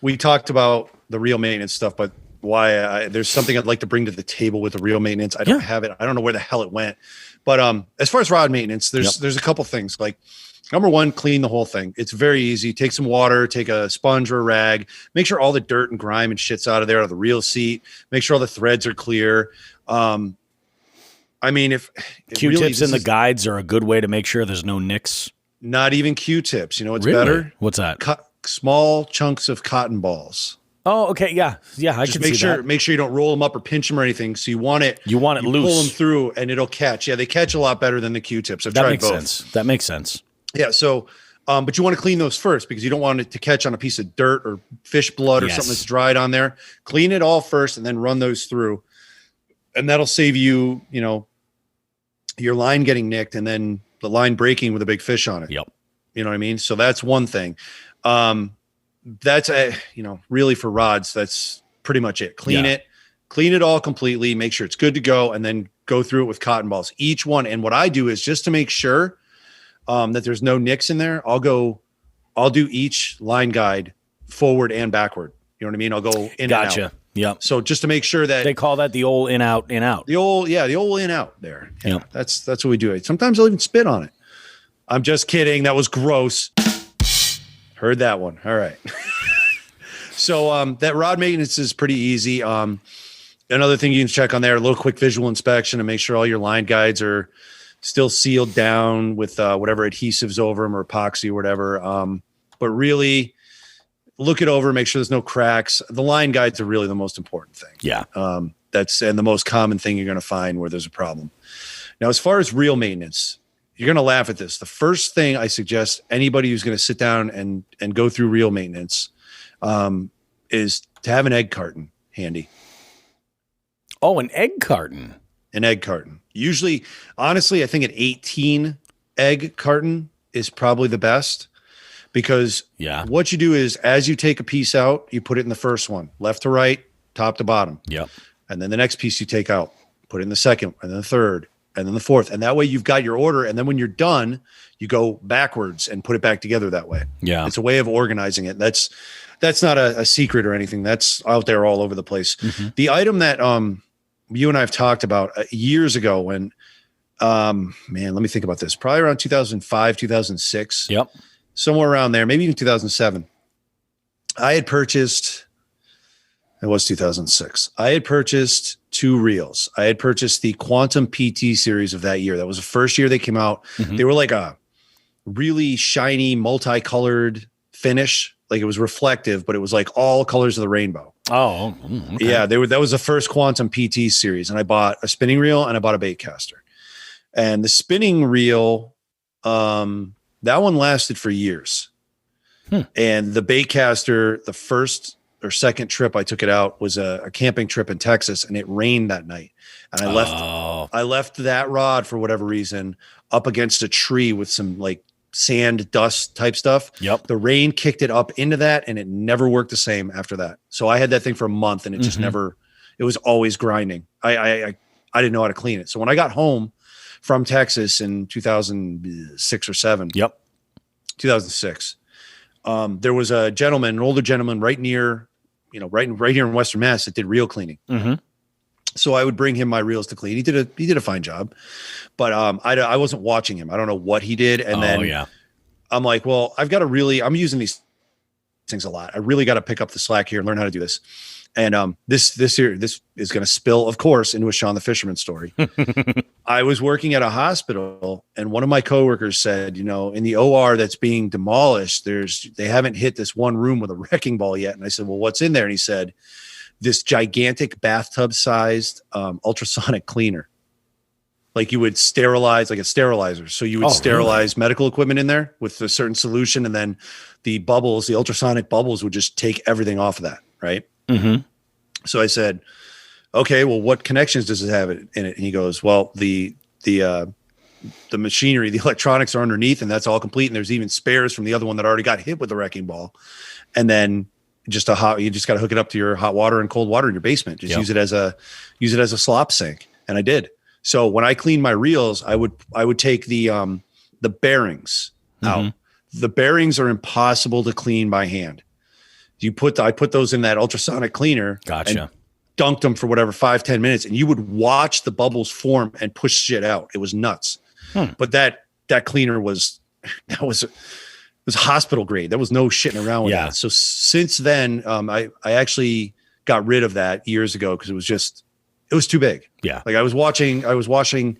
B: we talked about the reel maintenance stuff, but there's something I'd like to bring to the table with the reel maintenance. I don't have it. I don't know where the hell it went. But as far as rod maintenance, there's a couple things. Like, number one, clean the whole thing. It's very easy. Take some water, take a sponge or a rag, make sure all the dirt and grime and shit's out of the reel seat, make sure all the threads are clear. I mean, if
A: Q-tips in the guides are a good way to make sure there's no nicks.
B: Not even Q-tips. You know what's
A: Really?
B: better?
A: What's that?
B: Small chunks of cotton balls.
A: Oh, okay. Yeah. I
B: Just
A: can see that.
B: make sure you don't roll them up or pinch them or anything. So you want it
A: loose.
B: Pull them through and it'll catch. Yeah, they catch a lot better than the Q-tips. I've tried both.
A: That makes sense.
B: Yeah. So, but you want to clean those first because you don't want it to catch on a piece of dirt or fish blood or something that's dried on there. Clean it all first and then run those through, and that'll save you, your line getting nicked and then the line breaking with a big fish on it.
A: Yep.
B: You know what I mean? So that's one thing. That's really for rods, that's pretty much it. Clean it all completely, make sure it's good to go, and then go through it with cotton balls, each one. And what I do is just to make sure that there's no nicks in there, I'll do each line guide forward and backward. You know what I mean? I'll go in and out.
A: Gotcha. Yep.
B: So just to make sure that
A: they call that the old in out.
B: The old in out there. Yeah,
A: yep.
B: That's what we do. Sometimes I'll even spit on it. I'm just kidding. That was gross. Heard that one. All right. So that rod maintenance is pretty easy. Another thing you can check on there, a little quick visual inspection and make sure all your line guides are still sealed down with whatever adhesives over them or epoxy or whatever. But really look it over, make sure there's no cracks. The line guides are really the most important thing.
A: Yeah.
B: That's the most common thing you're going to find where there's a problem. Now, as far as reel maintenance, you're going to laugh at this. The first thing I suggest anybody who's going to sit down and go through reel maintenance is to have an egg carton handy.
A: Oh, an egg carton.
B: An egg carton. Usually, honestly, I think an 18 egg carton is probably the best because what you do is as you take a piece out, you put it in the first one, left to right, top to bottom.
A: Yep.
B: And then the next piece you take out, put it in the second, and then the third, and then the fourth. And that way you've got your order. And then when you're done, you go backwards and put it back together that way. Yeah. It's a way of organizing it. That's not a secret or anything. That's out there all over the place. Mm-hmm. The item that you and I have talked about years ago when, let me think about this. Probably around 2005, 2006.
A: Yep.
B: Somewhere around there, maybe even 2007. It was 2006. I had purchased 2 reels. I had purchased the Quantum PT series of that year. That was the first year they came out. Mm-hmm. They were like a really shiny, multicolored finish. Like it was reflective, but it was like all colors of the rainbow. Oh, okay. Yeah. That was the first Quantum PT series. And I bought a spinning reel and I bought a bait caster. And the spinning reel, that one lasted for years. And the bait caster, the first or second trip I took it out was a camping trip in Texas, and it rained that night. And I left that rod for whatever reason up against a tree with some like sand, dust type stuff. Yep. The rain kicked it up into that, and it never worked the same after that. So I had that thing for a month, and it just never. It was always grinding. I didn't know how to clean it. So when I got home from Texas in 2006 or 7. Yep. 2006. There was a gentleman, an older gentleman right near, right here in Western Mass that did reel cleaning. Mm-hmm. So I would bring him my reels to clean. He did a fine job, but I wasn't watching him. I don't know what he did. And then I'm like, well, I'm using these things a lot. I really got to pick up the slack here and learn how to do this. And this is going to spill, of course, into a Sean the Fisherman story. I was working at a hospital, and one of my coworkers said, in the OR that's being demolished, they haven't hit this one room with a wrecking ball yet. And I said, well, what's in there? And he said, this gigantic bathtub-sized ultrasonic cleaner. Like you would sterilize, like a sterilizer. So you would sterilize medical equipment in there with a certain solution, and then the ultrasonic bubbles would just take everything off of that, right? Mm-hmm. So I said, okay, well, what connections does it have in it? And he goes, well, the machinery, the electronics are underneath, and that's all complete. And there's even spares from the other one that already got hit with the wrecking ball. And then you just got to hook it up to your hot water and cold water in your basement. Just use it as a slop sink. And I did. So when I cleaned my reels, I would take the bearings out. The bearings are impossible to clean by hand. I put those in that ultrasonic cleaner. Gotcha. And dunked them for whatever 5-10 minutes, and you would watch the bubbles form and push shit out. It was nuts. But that cleaner was hospital grade. There was no shitting around with that. So since then, I actually got rid of that years ago because it It was too big.
A: Yeah.
B: Like I was washing,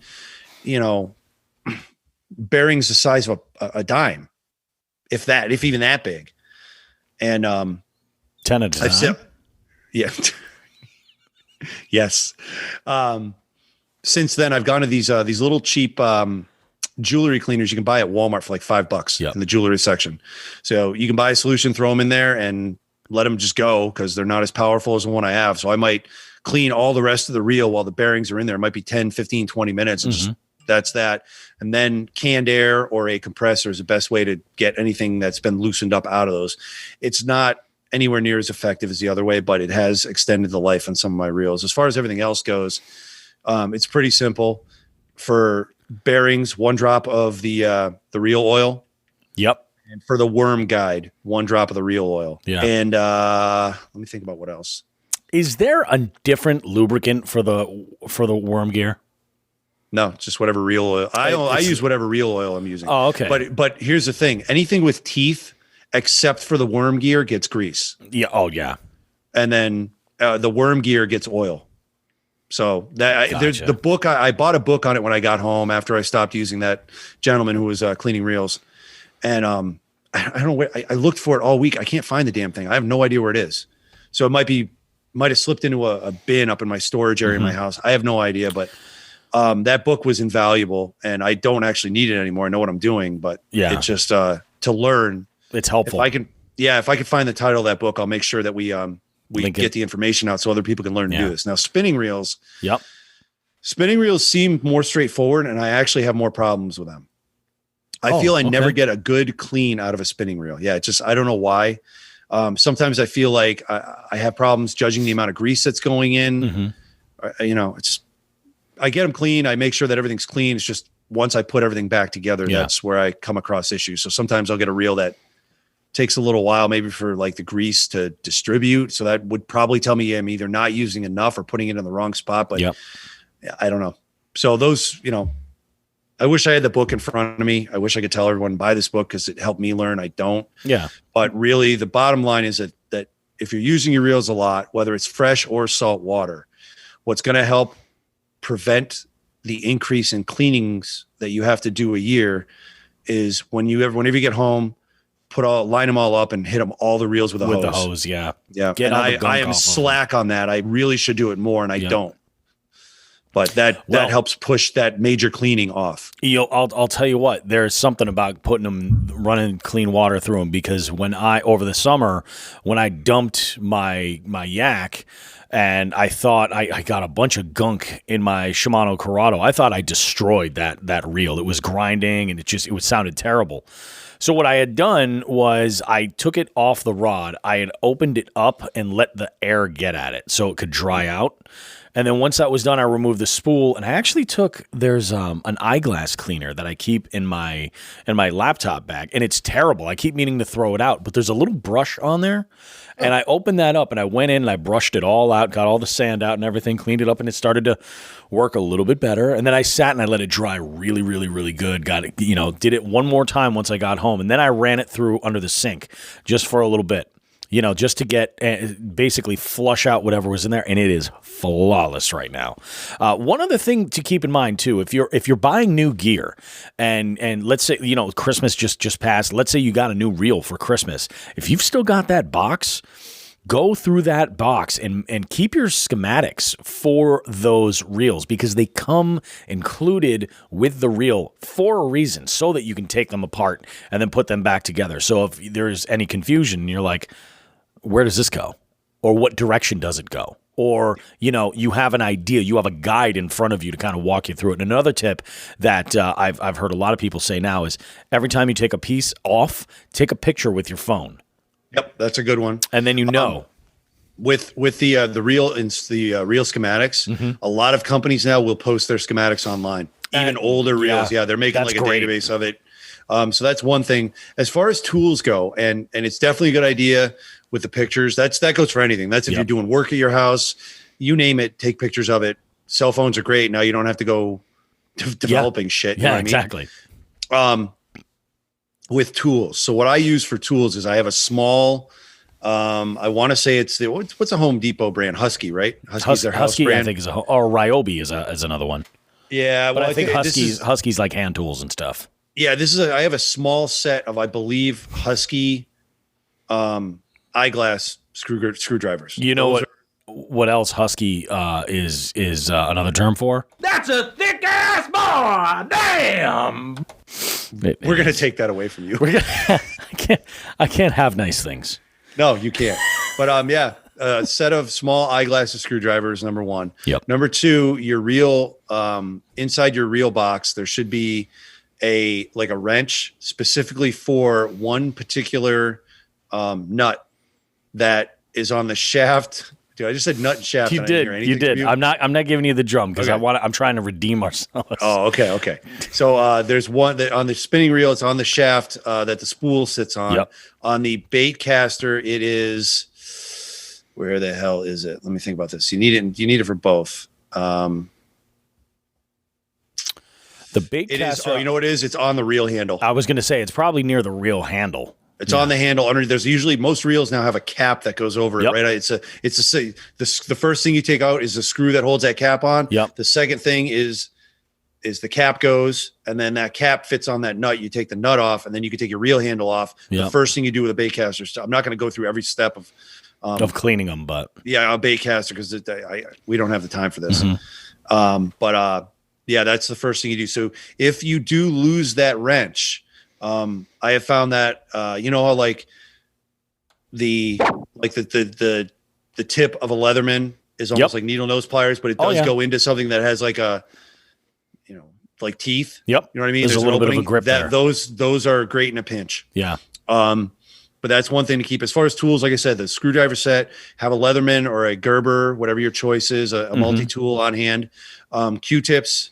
B: you know, bearings the size of a dime, if even that big. And
A: 10 at a time.
B: Yeah. Yes. Since then I've gone to these little cheap jewelry cleaners you can buy at Walmart for like $5 in the jewelry section. So you can buy a solution, throw them in there and let them just go because they're not as powerful as the one I have. So I might clean all the rest of the reel while the bearings are in there. It might be 10, 15, 20 minutes. And just, that's that. And then canned air or a compressor is the best way to get anything that's been loosened up out of those. It's not anywhere near as effective as the other way, but it has extended the life on some of my reels. As far as everything else goes, it's pretty simple. For bearings, 1 drop of the reel oil.
A: Yep.
B: And for the worm guide, 1 drop of the reel oil.
A: Yeah.
B: And let me think about what else.
A: Is there a different lubricant for the worm gear?
B: No, just whatever reel oil. I use whatever reel oil I'm using.
A: Oh, okay.
B: But here's the thing: anything with teeth, except for the worm gear, gets grease.
A: Yeah. Oh, yeah.
B: And then the worm gear gets oil. So there's the book. I bought a book on it when I got home after I stopped using that gentleman who was cleaning reels, and I don't know where I looked for it all week. I can't find the damn thing. I have no idea where it is. So it might have slipped into a bin up in my storage area in my house. I have no idea, but that book was invaluable, and I don't actually need it anymore. I know what I'm doing, but it's just to learn.
A: It's helpful.
B: If I can find the title of that book, I'll make sure that we get the information out so other people can learn to do this. Now, spinning reels.
A: Yep.
B: Spinning reels seem more straightforward, and I actually have more problems with them. I feel I never get a good clean out of a spinning reel. Yeah, I don't know why. Sometimes I feel like I have problems judging the amount of grease that's going in. I get them clean. I make sure that everything's clean. It's just once I put everything back together, that's where I come across issues. So sometimes I'll get a reel that takes a little while, maybe for like the grease to distribute. So that would probably tell me I'm either not using enough or putting it in the wrong spot, but I don't know. So those, I wish I had the book in front of me. I wish I could tell everyone buy this book because it helped me learn. I don't. Yeah. But really the bottom line is that if you're using your reels a lot, whether it's fresh or salt water, what's going to help prevent the increase in cleanings that you have to do a year is whenever you get home, line them all up and hit them all the reels with a hose. With the hose, yeah. And I am slack on that. I really should do it more, and I don't. But that helps push that major cleaning off. I'll tell you what, there's something about running clean water through them, because over the summer, when I dumped my yak, and I thought I got a bunch of gunk in my Shimano Corrado. I thought I destroyed that reel. It was grinding and it sounded terrible. So what I had done was I took it off the rod. I had opened it up and let the air get at it so it could dry out. And then once that was done, I removed the spool, and I actually there's an eyeglass cleaner that I keep in my laptop bag, and it's terrible. I keep meaning to throw it out, but there's a little brush on there. And I opened that up and I went in and I brushed it all out, got all the sand out and everything, cleaned it up, and it started to work a little bit better. And then I sat and I let it dry really, really, really good. Got it, did it one more time once I got home. And then I ran it through under the sink just for a little bit, just to get basically flush out whatever was in there. And it is flawless right now. One other thing to keep in mind too, if you're buying new gear and let's say, Christmas just passed, let's say you got a new reel for Christmas. If you've still got that box, go through that box and keep your schematics for those reels, because they come included with the reel for a reason, so that you can take them apart and then put them back together. So if there's any confusion, you're like, where does this go? Or what direction does it go? Or, you have an idea, you have a guide in front of you to kind of walk you through it. And another tip that I've heard a lot of people say now is every time you take a piece off, take a picture with your phone. Yep, that's a good one. And then with the reel reel schematics, a lot of companies now will post their schematics online. Even older reels, they're making like a database of it. So that's one thing. As far as tools go, and it's definitely a good idea with the pictures. That goes for anything. That's if you're doing work at your house, you name it, take pictures of it. Cell phones are great. Now you don't have to go developing shit. You know what exactly. I mean? With tools. So what I use for tools is I have a small I want to say it's what's a Home Depot brand? Husky, right? Husky's their house
A: Husky,
B: brand.
A: I think or Ryobi is another one.
B: Yeah,
A: But
B: well,
A: I think Husky's like hand tools and stuff.
B: Yeah, I have a small set of, I believe, Husky eyeglass screwdrivers.
A: You know what else Husky is another term for?
C: That's a thick ass boy. Damn.
B: We're gonna take that away from you.
A: I can't have nice things.
B: No, you can't. But yeah, a set of small eyeglass screwdrivers. Number one.
A: Yep.
B: Number two, your reel inside your reel box, there should be a wrench specifically for one particular nut that is on the shaft. Dude, I just said nut and shaft.
A: You did. I'm not giving you the drum because I'm trying to redeem ourselves.
B: Oh, okay. So there's one that on the spinning reel, it's on the shaft that the spool sits on.
A: Yep.
B: On the bait caster, it is, where the hell is it? Let me think about this. You need it for both.
A: The bait caster.
B: You know what it is? It's on the reel handle.
A: I was going to say it's probably near the reel handle.
B: It's on the handle under. There's usually, most reels now have a cap that goes over it, right? The first thing you take out is the screw that holds that cap on.
A: Yep.
B: The second thing is the cap goes, and then that cap fits on that nut. You take the nut off, and then you can take your reel handle off.
A: Yep.
B: The first thing you do with a bait caster, I'm not going to go through every step of
A: cleaning them, but
B: a bait caster because we don't have the time for this.
A: Mm-hmm.
B: Yeah, that's the first thing you do. So if you do lose that wrench. I have found that you know how like the tip of a Leatherman is almost like needle nose pliers, but it does go into something that has like a like teeth.
A: Yep.
B: You know what I mean?
A: There's a little bit of a grip there.
B: Those are great in a pinch.
A: Yeah.
B: But that's one thing to keep. As far as tools, like I said, the screwdriver set, have a Leatherman or a Gerber, whatever your choice is, a multi-tool on hand. Q-tips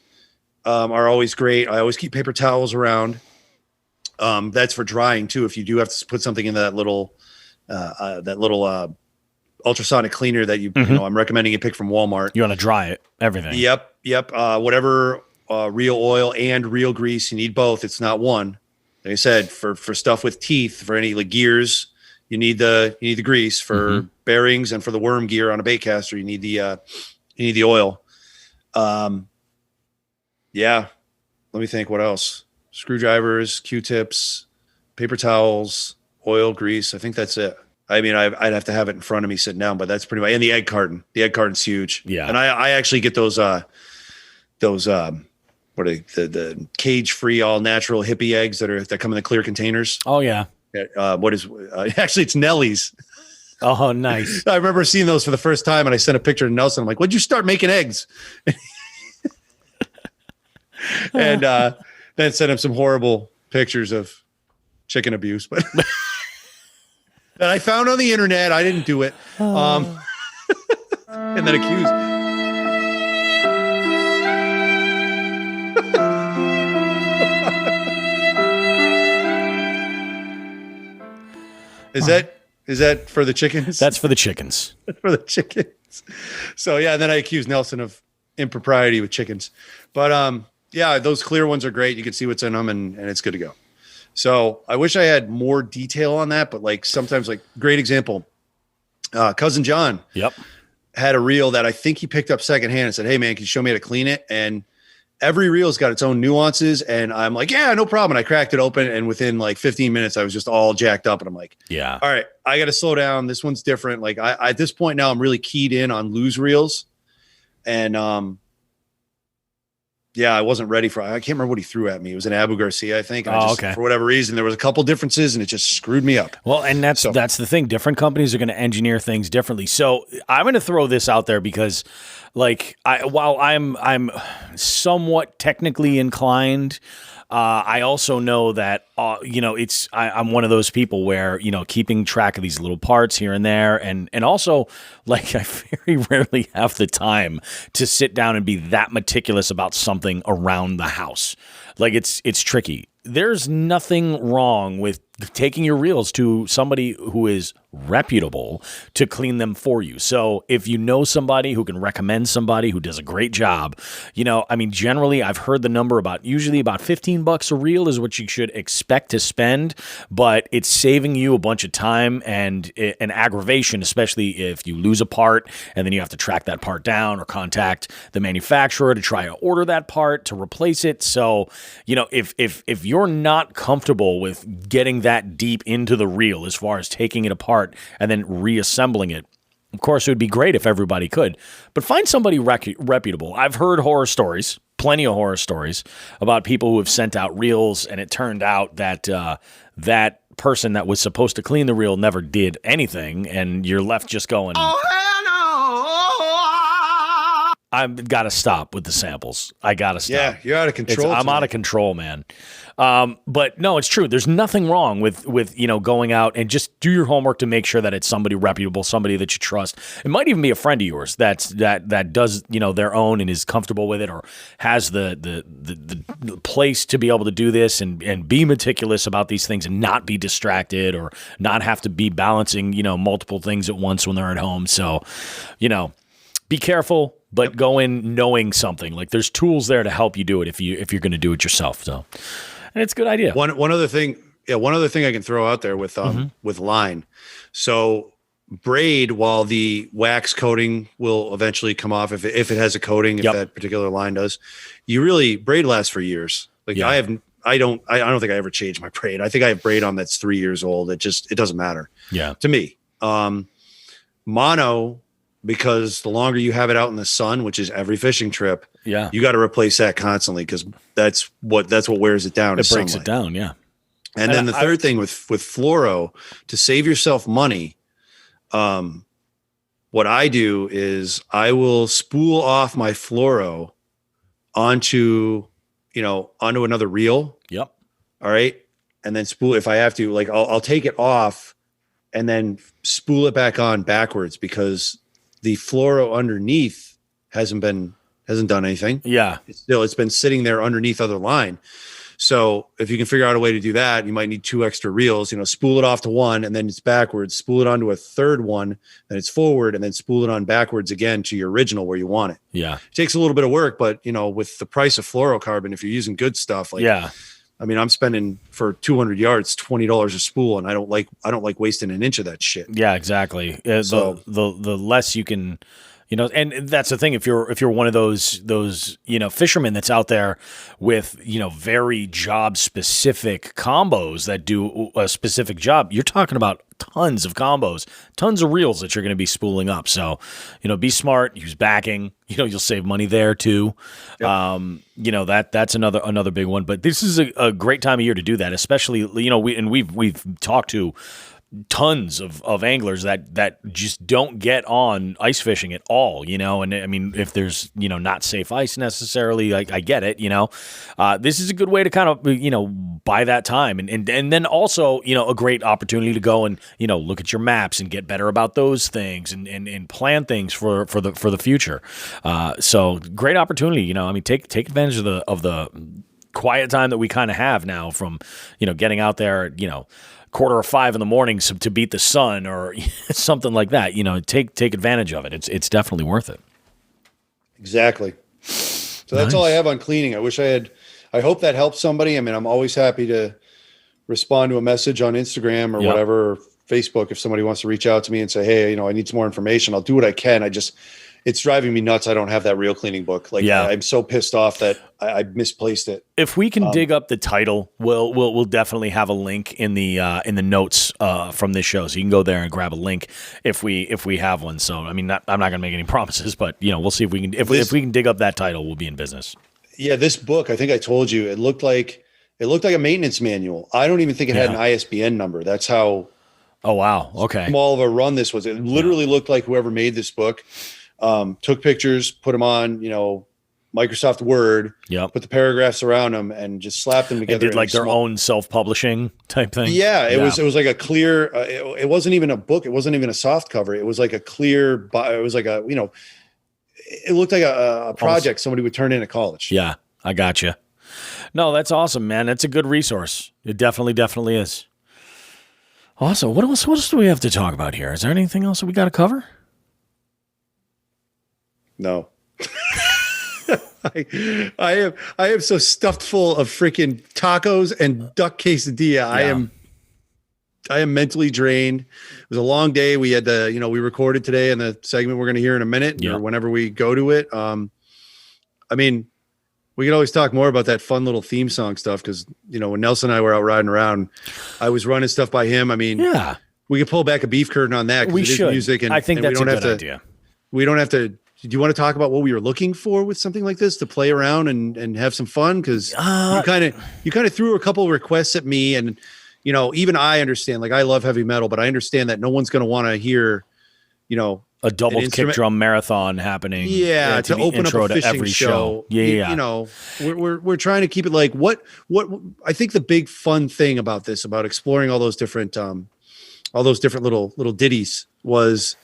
B: are always great. I always keep paper towels around. That's for drying too. If you do have to put something in that little ultrasonic cleaner that you know, I'm recommending you pick from Walmart.
A: You want to dry it, everything.
B: Yep. Whatever reel oil and reel grease, you need both. It's not one. Like I said, for stuff with teeth, for any like gears, you need the grease. For bearings and for the worm gear on a bait caster, you need the oil. Yeah. Let me think. What else? Screwdrivers, Q-tips, paper towels, oil, grease. I think that's it. I mean, I'd have to have it in front of me sitting down, but that's pretty much. And the egg carton. The egg carton's huge.
A: Yeah.
B: And I actually get those what are they, the cage-free, all-natural hippie eggs that come in the clear containers.
A: Oh yeah.
B: Actually, it's Nellie's.
A: Oh, nice.
B: I remember seeing those for the first time, and I sent a picture to Nelson. I'm like, "When'd you start making eggs?" And then sent him some horrible pictures of chicken abuse, but that I found on the internet. I didn't do it. And then accused. Is that for the chickens?
A: That's for the chickens.
B: For the chickens. So yeah, and then I accused Nelson of impropriety with chickens. But yeah, those clear ones are great. You can see what's in them, and it's good to go. So I wish I had more detail on that, but like sometimes, like great example, cousin John had a reel that I think he picked up secondhand and said, "Hey man, can you show me how to clean it?" And every reel's got its own nuances, and I'm like, "Yeah, no problem." And I cracked it open, and within like 15 minutes, I was just all jacked up, and I'm like,
A: "Yeah,
B: all right, I got to slow down. This one's different." Like I at this point now, I'm really keyed in on loose reels, and yeah, I wasn't ready for. I can't remember what he threw at me. It was an Abu Garcia, I think. And for whatever reason, there was a couple differences, and it just screwed me up.
A: Well, and that's the thing. Different companies are going to engineer things differently. So I'm going to throw this out there because, like, while I'm somewhat technically inclined, I also know that I'm one of those people where keeping track of these little parts here and there, and also like I very rarely have the time to sit down and be that meticulous about something around the house. Like it's tricky. There's nothing wrong with taking your reels to somebody who is reputable to clean them for you. So if you know somebody who can recommend somebody who does a great job, generally I've heard the number usually about $15 a reel is what you should expect expect to spend, but it's saving you a bunch of time and aggravation, especially if you lose a part and then you have to track that part down or contact the manufacturer to try to order that part to replace it. So, if you're not comfortable with getting that deep into the reel as far as taking it apart and then reassembling it, of course, it would be great if everybody could, but find somebody reputable. I've heard horror stories, plenty of horror stories, about people who have sent out reels, and it turned out that that person that was supposed to clean the reel never did anything, and you're left just going, "Oh, hell no! I've got to stop with the samples. I got to stop."
B: Yeah, you're out of control.
A: I'm out of control, man. But no, it's true. There's nothing wrong with going out and just do your homework to make sure that it's somebody reputable, somebody that you trust. It might even be a friend of yours that does their own and is comfortable with it, or has the place to be able to do this and be meticulous about these things and not be distracted or not have to be balancing multiple things at once when they're at home. So be careful, but go in knowing something. Like, there's tools there to help you do it if you're going to do it yourself. So. And it's a good idea.
B: One other thing I can throw out there with line. So braid, while the wax coating will eventually come off, if it has a coating, if that particular line does, braid lasts for years. Like I don't think I ever changed my braid. I think I have braid on that's 3 years old. It doesn't matter. Yeah. To me, mono, because the longer you have it out in the sun, which is every fishing trip, you got to replace that constantly, because that's what wears it down.
A: It breaks it down, yeah.
B: And then the third thing with fluoro, to save yourself money, what I do is I will spool off my fluoro onto another reel.
A: Yep.
B: All right, and then spool if I have to. Like I'll take it off and then spool it back on backwards, because the fluoro underneath hasn't done anything. Yeah. It's been sitting there underneath other line. So if you can figure out a way to do that, you might need 2 extra reels, spool it off to one and then it's backwards, spool it onto a third one, then it's forward, and then spool it on backwards again to your original where you want it. Yeah. It takes a little bit of work, but with the price of fluorocarbon, if you're using good stuff, I'm spending for 200 yards, $20 a spool, and I don't like wasting an inch of that shit.
A: Yeah, exactly. So the less you can, and that's the thing. If you're one of those fishermen that's out there with very job specific combos that do a specific job, you're talking about tons of combos, tons of reels that you're going to be spooling up. So be smart, use backing. You'll save money there too. Yep. That's another big one. But this is a great time of year to do that, especially we've talked to tons of anglers that just don't get on ice fishing at all, and I mean, if there's, not safe ice necessarily, I get it, this is a good way to kind of, buy that time and then also, a great opportunity to go and, look at your maps and get better about those things and plan things for the future. So great opportunity, take advantage of the quiet time that we kind of have now from, getting out there, 4:45 in the morning to beat the sun or something like that. Take advantage of it. It's definitely worth it.
B: Exactly. So that's all I have on cleaning. I hope that helps somebody. I mean, I'm always happy to respond to a message on Instagram or whatever, or Facebook, if somebody wants to reach out to me and say, hey, I need some more information. I'll do what I can. It's driving me nuts. I don't have that reel cleaning book. I'm so pissed off that I misplaced it.
A: If we can dig up the title, we'll definitely have a link in the notes from this show, so you can go there and grab a link if we have one. So I mean, I'm not going to make any promises, but we'll see if we can. If we can dig up that title, we'll be in business.
B: Yeah, this book, I think I told you, it looked like a maintenance manual. I don't even think it had an ISBN number. That's how.
A: Oh wow! Okay.
B: Small of a run this was. It literally looked like whoever made this book. Took pictures, put them on, Microsoft Word, put the paragraphs around them and just slapped them together.
A: And did like their own self-publishing type thing.
B: Yeah, it was like a clear, it wasn't even a book. It wasn't even a soft cover. It was like a clear, it was like it looked like a project somebody would turn in at college.
A: Yeah, I got you. No, that's awesome, man. That's a good resource. It definitely is. Awesome. What else do we have to talk about here? Is there anything else that we got to cover?
B: No. I am so stuffed full of freaking tacos and duck quesadilla. I am mentally drained. It was a long day. We had we recorded today in the segment we're going to hear in a minute or whenever we go to it. I mean, we can always talk more about that fun little theme song stuff. Cause when Nelson and I were out riding around, I was running stuff by him. I mean, we could pull back a beef curtain on that.
A: We should.
B: Music and
A: I think that's a good idea.
B: We don't have to. Do you want to talk about what we were looking for with something like this to play around and have some fun? Cause you kind of threw a couple of requests at me and, even I understand, like I love heavy metal, but I understand that no one's going to want to hear,
A: a double kick drum marathon happening.
B: Yeah. To open up a fishing show.
A: Yeah.
B: We're trying to keep it like what I think the big fun thing about this, about exploring all those different little ditties was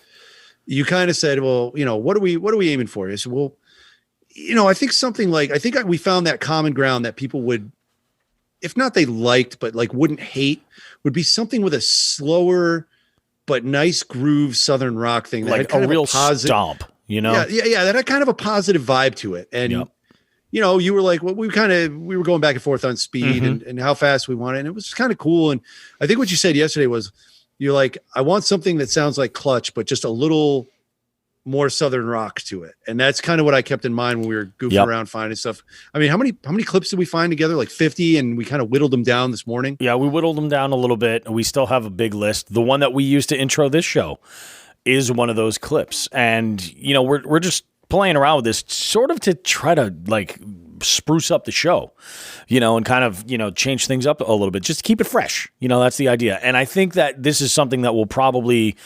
B: you kind of said, well, what are we aiming for? I said, well, I think something like, we found that common ground that people would, if not they liked, but like wouldn't hate, would be something with a slower but nice groove Southern rock thing. That
A: like a real stomp,
B: Yeah, that had kind of a positive vibe to it. And, you were like, well, we were going back and forth on speed and how fast we wanted. And it was kind of cool. And I think what you said yesterday was, you're like, I want something that sounds like Clutch, but just a little more Southern rock to it. And that's kind of what I kept in mind when we were goofing around finding stuff. I mean, how many clips did we find together? Like 50, and we kind of whittled them down this morning.
A: Yeah, we whittled them down a little bit. We still have a big list. The one that we used to intro this show is one of those clips. And, we're just playing around with this sort of to try to like spruce up the show, and kind of, change things up a little bit, just to keep it fresh. That's the idea. And I think that this is something that will probably,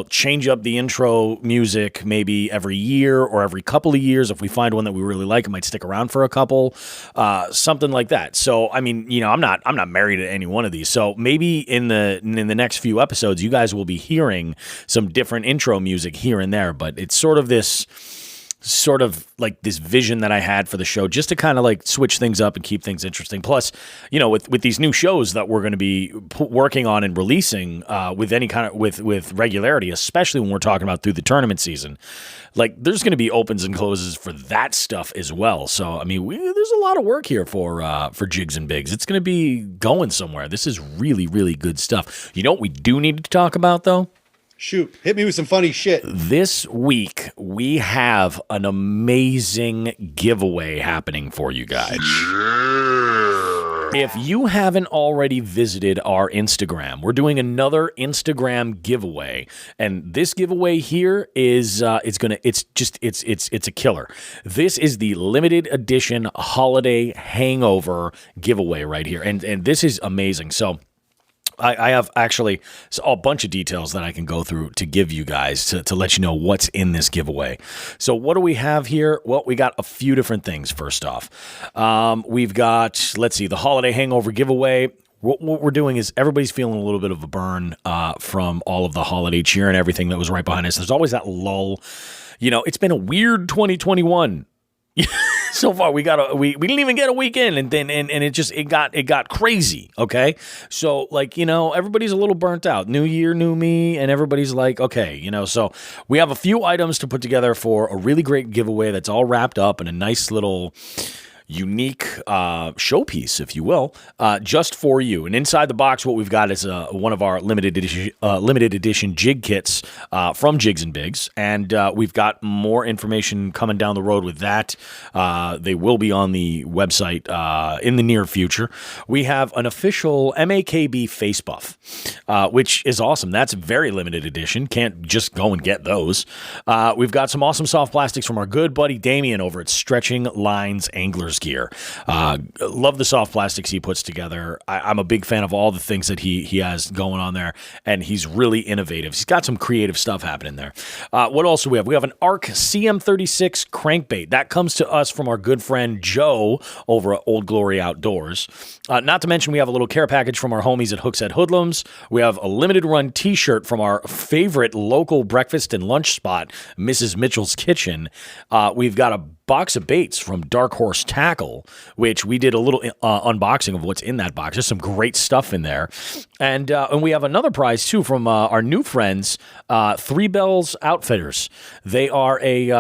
A: change up the intro music maybe every year or every couple of years. If we find one that we really like, it might stick around for a couple, something like that. So, I mean, I'm not married to any one of these. So maybe in the next few episodes, you guys will be hearing some different intro music here and there, but it's sort of like this vision that I had for the show, just to kind of like switch things up and keep things interesting. Plus, with these new shows that we're going to be working on and releasing with any kind of with regularity, especially when we're talking about through the tournament season, like there's going to be opens and closes for that stuff as well. So I mean, there's a lot of work here for Jigs and Bigs. It's going to be going somewhere. This is really, really good stuff. You know what we do need to talk about though?
B: Shoot, hit me with some funny shit.
A: This week, we have an amazing giveaway happening for you guys. If you haven't already visited our Instagram, we're doing another Instagram giveaway, and this giveaway here is it's a killer. This is the limited edition holiday hangover giveaway right here, and this is amazing. So I have actually a bunch of details that I can go through to give you guys to let you know what's in this giveaway. So what do we have here? Well, we got a few different things. First off, we've got, let's see, the holiday hangover giveaway. What we're doing is everybody's feeling a little bit of a burn from all of the holiday cheer and everything that was right behind us. There's always that lull. It's been a weird 2021. So far, we didn't even get a weekend, and then it got crazy. Okay, so everybody's a little burnt out. New year, new me, and everybody's like, okay, so we have a few items to put together for a really great giveaway that's all wrapped up in a nice little unique showpiece, if you will, just for you. And inside the box, what we've got is one of our limited edition jig kits from Jigs and Bigs, and we've got more information coming down the road with that. They will be on the website in the near future. We have an official MAKB face buff, which is awesome. That's very limited edition. Can't just go and get those. We've got some awesome soft plastics from our good buddy Damien over at Stretching Lines Anglers Gear. Love the soft plastics he puts together. I'm a big fan of all the things that he has going on there, and he's really innovative. He's got some creative stuff happening there. What else do we have? We have an ARC CM36 crankbait. That comes to us from our good friend Joe over at Old Glory Outdoors. Not to mention we have a little care package from our homies at Hookshead Hoodlums. We have a limited run t-shirt from our favorite local breakfast and lunch spot, Mrs. Mitchell's Kitchen. We've got a box of baits from Dark Horse Tackle, which we did a little unboxing of what's in that box. There's some great stuff in there. And we have another prize, too, from our new friends, Three Bells Outfitters. They are they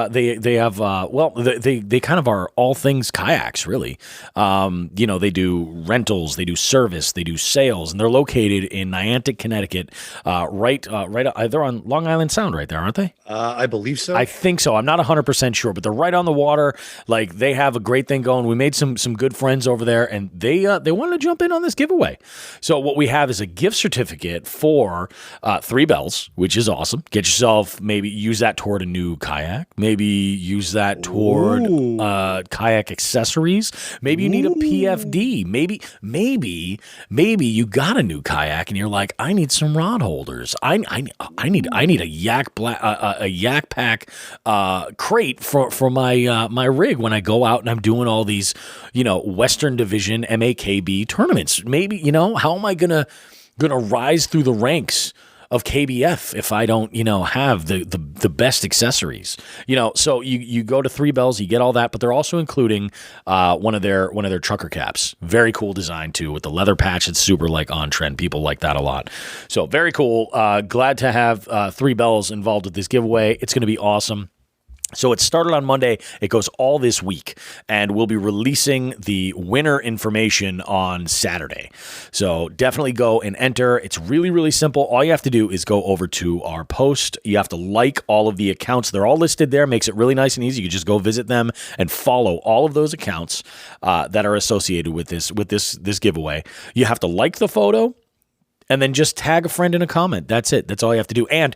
A: kind of are all things kayaks, really. They do rentals, they do service, they do sales, and they're located in Niantic, Connecticut, right. They're on Long Island Sound right there, aren't they?
B: I believe so.
A: I think so. I'm not 100% sure, but they're right on the water. Like, they have a great thing going. We made some good friends over there, and they wanted to jump in on this giveaway. So what we have is a gift certificate for Three Bells, which is awesome. Get yourself, maybe use that toward a new kayak. Maybe use that toward kayak accessories. Maybe you need a PFD. Maybe you got a new kayak and you're like, I need some rod holders. I need a yak pack crate for my rig when I go out and I'm doing all these, Western Division MAKB tournaments. Maybe, how am I gonna rise through the ranks of KBF if I don't, have the best accessories? So you go to Three Bells, you get all that, but they're also including one of their trucker caps. Very cool design too, with the leather patch. It's super on trend. People like that a lot. So very cool. Glad to have Three Bells involved with this giveaway. It's going to be awesome. So it started on Monday. It goes all this week, and we'll be releasing the winner information on Saturday. So definitely go and enter. It's really, really simple. All you have to do is go over to our post. You have to like all of the accounts. They're all listed there. Makes it really nice and easy. You can just go visit them and follow all of those accounts that are associated with this giveaway. You have to like the photo, and then just tag a friend in a comment. That's it. That's all you have to do. And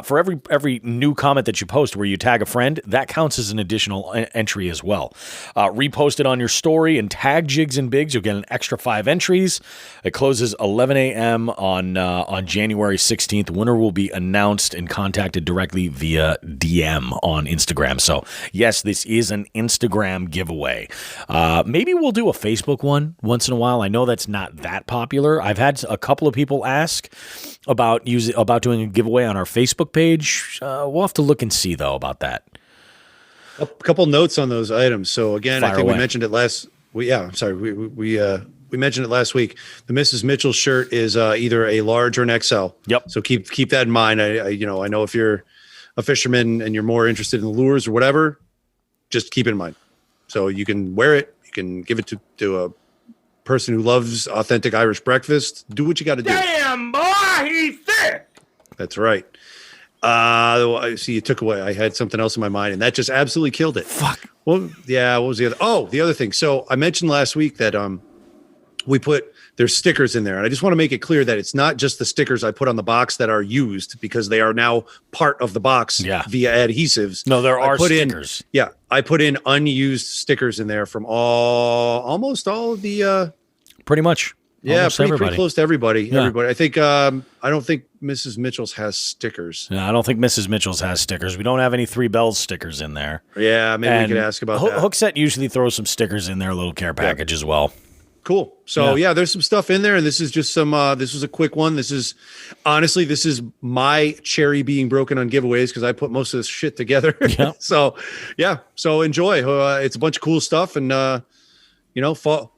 A: for every new comment that you post where you tag a friend, that counts as an additional entry as well. Repost it on your story and tag Jigs and Bigs. You'll get an extra 5 entries. It closes 11 a.m. on January 16th. Winner will be announced and contacted directly via DM on Instagram. So, yes, this is an Instagram giveaway. Maybe we'll do a Facebook one once in a while. I know that's not that popular. I've had a couple of people ask about doing a giveaway on our Facebook page. We'll have to look and see though about that.
B: A couple notes on those items. So again, I think
A: away.
B: we mentioned it last. We mentioned it last week. The Mrs. Mitchell shirt is either a large or an XL.
A: Yep.
B: So keep that in mind. I know if you're a fisherman and you're more interested in the lures or whatever, just keep it in mind. So you can wear it. You can give it to a person who loves authentic Irish breakfast. Do what you got to do.
C: Damn, boy, he's sick.
B: That's right. I see you took away. I had something else in my mind, and that just absolutely killed it.
A: Fuck.
B: Well, yeah. What was the other? Oh, the other thing. So I mentioned last week that there's stickers in there, and I just want to make it clear that it's not just the stickers I put on the box that are used, because they are now part of the box via adhesives.
A: No, there are stickers.
B: I put in unused stickers in there from almost all of the.
A: Pretty much.
B: Yeah, pretty close to everybody.
A: Yeah.
B: Everybody. I think I don't think Mrs. Mitchell's has stickers.
A: No, I don't think Mrs. Mitchell's has stickers. We don't have any Three Bells stickers in there.
B: Yeah, maybe we could ask about that.
A: Hookset usually throws some stickers in their little care package as well.
B: Cool. So yeah, there's some stuff in there, and this is just some. This was a quick one. This is my cherry being broken on giveaways because I put most of this shit together.
A: Yeah.
B: So enjoy. It's a bunch of cool stuff, and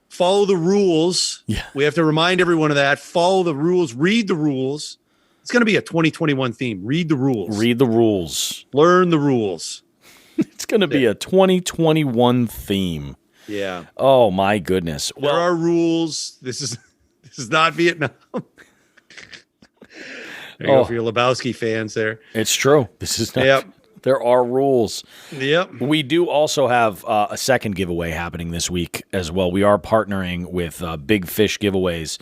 B: follow the rules.
A: Yeah.
B: We have to remind everyone of that. Follow the rules. Read the rules. It's going to be a 2021 theme. Read the rules.
A: Read the rules.
B: Learn the rules.
A: It's going to be a 2021 theme.
B: Yeah.
A: Oh my goodness.
B: There are rules. This is not Vietnam. There you go for your Lebowski fans there.
A: It's true. This is not.
B: Yep.
A: There are rules.
B: Yep.
A: We do also have a second giveaway happening this week as well. We are partnering with Big Fish Giveaways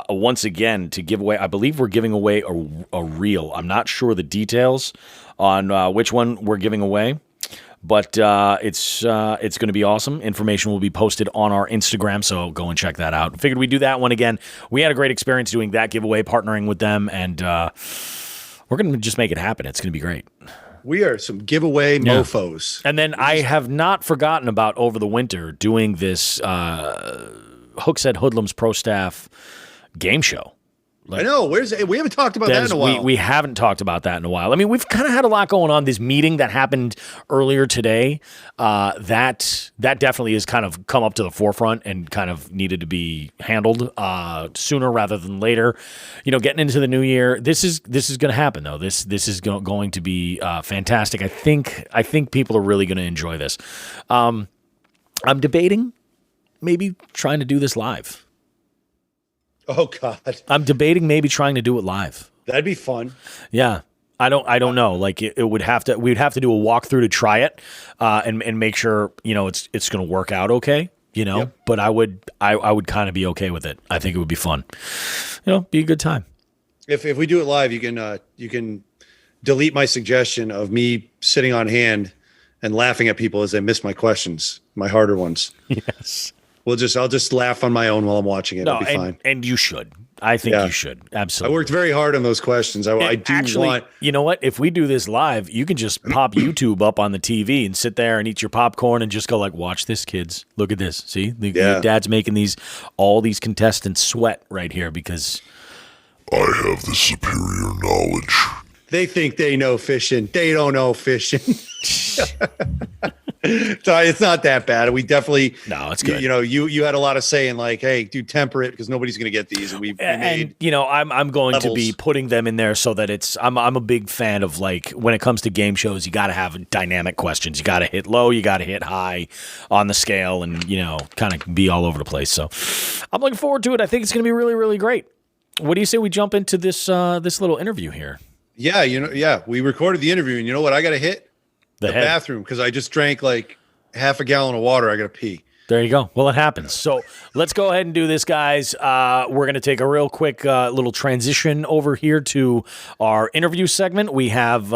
A: once again to give away. I believe we're giving away a reel. I'm not sure the details on which one we're giving away, but it's going to be awesome. Information will be posted on our Instagram, so go and check that out. Figured we'd do that one again. We had a great experience doing that giveaway, partnering with them, and we're going to just make it happen. It's going to be great.
B: We are some giveaway mofos.
A: And then I have not forgotten about over the winter doing this Hookset Hoodlums Pro Staff game show.
B: I know. We haven't talked about that in a while.
A: We haven't talked about that in a while. I mean, we've kind of had a lot going on. This meeting that happened earlier today, that definitely has kind of come up to the forefront and kind of needed to be handled sooner rather than later. Getting into the new year, this is going to happen though. This is going to be fantastic. I think people are really going to enjoy this. I'm debating maybe trying to do this live.
B: Oh God!
A: I'm debating maybe trying to do it live.
B: That'd be fun.
A: Yeah, I don't know. Like we'd have to do a walkthrough to try it, and make sure it's going to work out okay.
B: Yep.
A: But I would kind of be okay with it. I think it would be fun. Be a good time.
B: If we do it live, you can delete my suggestion of me sitting on hand and laughing at people as they miss my questions, my harder ones.
A: Yes.
B: I'll just laugh on my own while I'm watching it. It'll be fine.
A: And you should. I think you should. Absolutely.
B: I worked very hard on those questions. I do
A: actually
B: want.
A: You know what? If we do this live, you can just pop YouTube up on the TV and sit there and eat your popcorn and just go like, watch this, kids. Look at this. See? Your dad's making all these contestants sweat right here because
D: I have the superior knowledge.
B: They think they know fishing. They don't know fishing. So it's not that bad. We definitely
A: it's good.
B: You had a lot of saying like, hey, do temper it because nobody's going to get these. And we made
A: I'm going
B: levels.
A: to be putting them in there so that I'm a big fan of like when it comes to game shows, you got to have dynamic questions. You got to hit low, you got to hit high on the scale, and kind of be all over the place. So I'm looking forward to it. I think it's going to be really, really great. What do you say we jump into this little interview here?
B: Yeah, we recorded the interview, and you know what? I got to hit the bathroom because I just drank like half a gallon of water. I got to pee.
A: There you go. Well, it happens. So let's go ahead and do this, guys. We're going to take a real quick little transition over here to our interview segment. We have,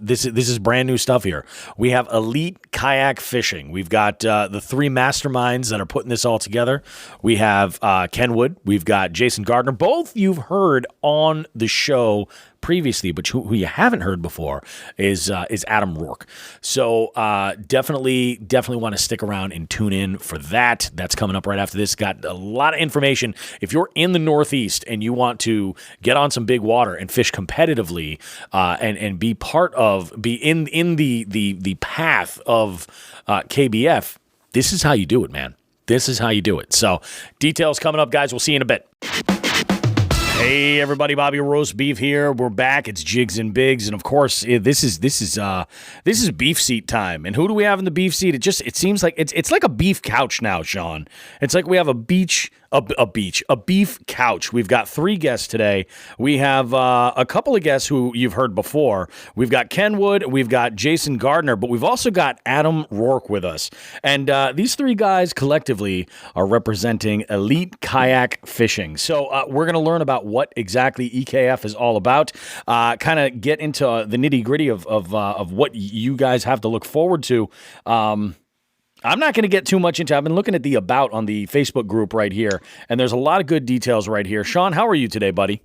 A: this is brand new stuff here. We have Elite Kayak Fishing. We've got the three masterminds that are putting this all together. We have Ken Wood. We've got Jason Gardner. Both you've heard on the show previously, but who you haven't heard before is Adam Rourke. So definitely want to stick around and tune in for that. That's coming up right after this. Got a lot of information. If you're in the Northeast and you want to get on some big water and fish competitively, and be in the path of KBF, this is how you do it, man. This is how you do it. So details coming up, guys. We'll see you in a bit. Hey everybody, Bobby Roast Beef here. We're back. It's Jigs and Bigs, and of course, this is beef seat time. And who do we have in the beef seat? It seems like it's like a beef couch now, Sean. It's like we have a beef couch. We've got three guests today. We have a couple of guests who you've heard before. We've got Ken Wood, we've got Jason Gardner, but we've also got Adam Rourke with us. And these three guys collectively are representing Elite Kayak Fishing. So we're going to learn about what exactly EKF is all about, kind of get into the nitty-gritty of what you guys have to look forward to. I'm not going to get too much into it. I've been looking at the About on the Facebook group right here, and there's a lot of good details right here. Sean, how are you today, buddy?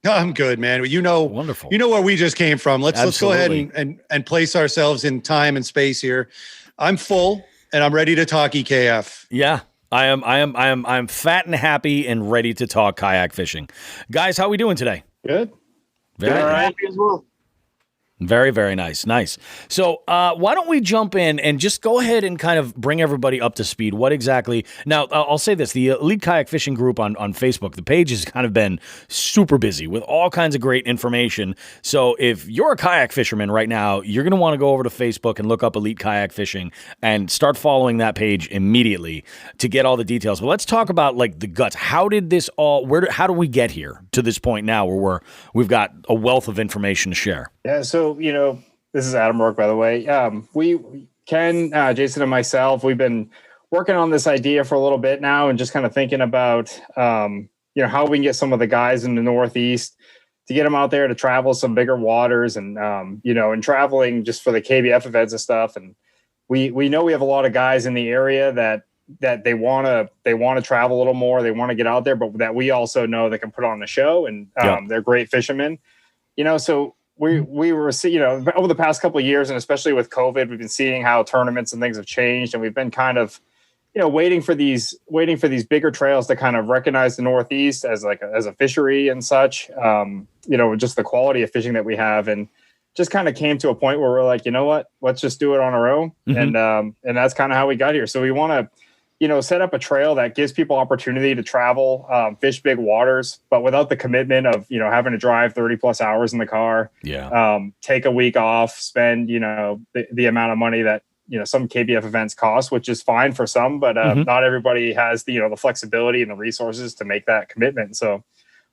B: I'm good, man.
A: Wonderful.
B: You know where we just came from. Let's go ahead and place ourselves in time and space here. I'm full, and I'm ready to talk EKF.
A: Yeah. I am fat and happy and ready to talk kayak fishing. Guys, how are we doing today?
E: Good.
A: Very
E: happy as well.
A: Very, very nice. Nice. So why don't we jump in and just go ahead and kind of bring everybody up to speed. What exactly? Now, I'll say this. The Elite Kayak Fishing group on Facebook, the page has kind of been super busy with all kinds of great information. So if you're a kayak fisherman right now, you're going to want to go over to Facebook and look up Elite Kayak Fishing and start following that page immediately to get all the details. But let's talk about like the guts. How did this all, how do we get here to this point now where we've got a wealth of information to share?
E: Yeah, so, this is Adam Rourke, by the way. Ken, Jason, and myself, we've been working on this idea for a little bit now and just kind of thinking about, how we can get some of the guys in the Northeast to get them out there to travel some bigger waters and, and traveling just for the KBF events and stuff. And we know we have a lot of guys in the area that they want to travel a little more. They want to get out there, but that we also know they can put on the show and they're great fishermen, so we were, over the past couple of years, and especially with COVID, we've been seeing how tournaments and things have changed. And we've been kind of, waiting for these bigger trails to kind of recognize the Northeast as a fishery and such. Just the quality of fishing that we have, and just kind of came to a point where we're like, you know what, let's just do it on our own. And that's kind of how we got here. So we want to, set up a trail that gives people opportunity to travel, fish big waters, but without the commitment of, having to drive 30 plus hours in the car, take a week off, spend, the amount of money that, some KBF events cost, which is fine for some, but not everybody has the flexibility and the resources to make that commitment. So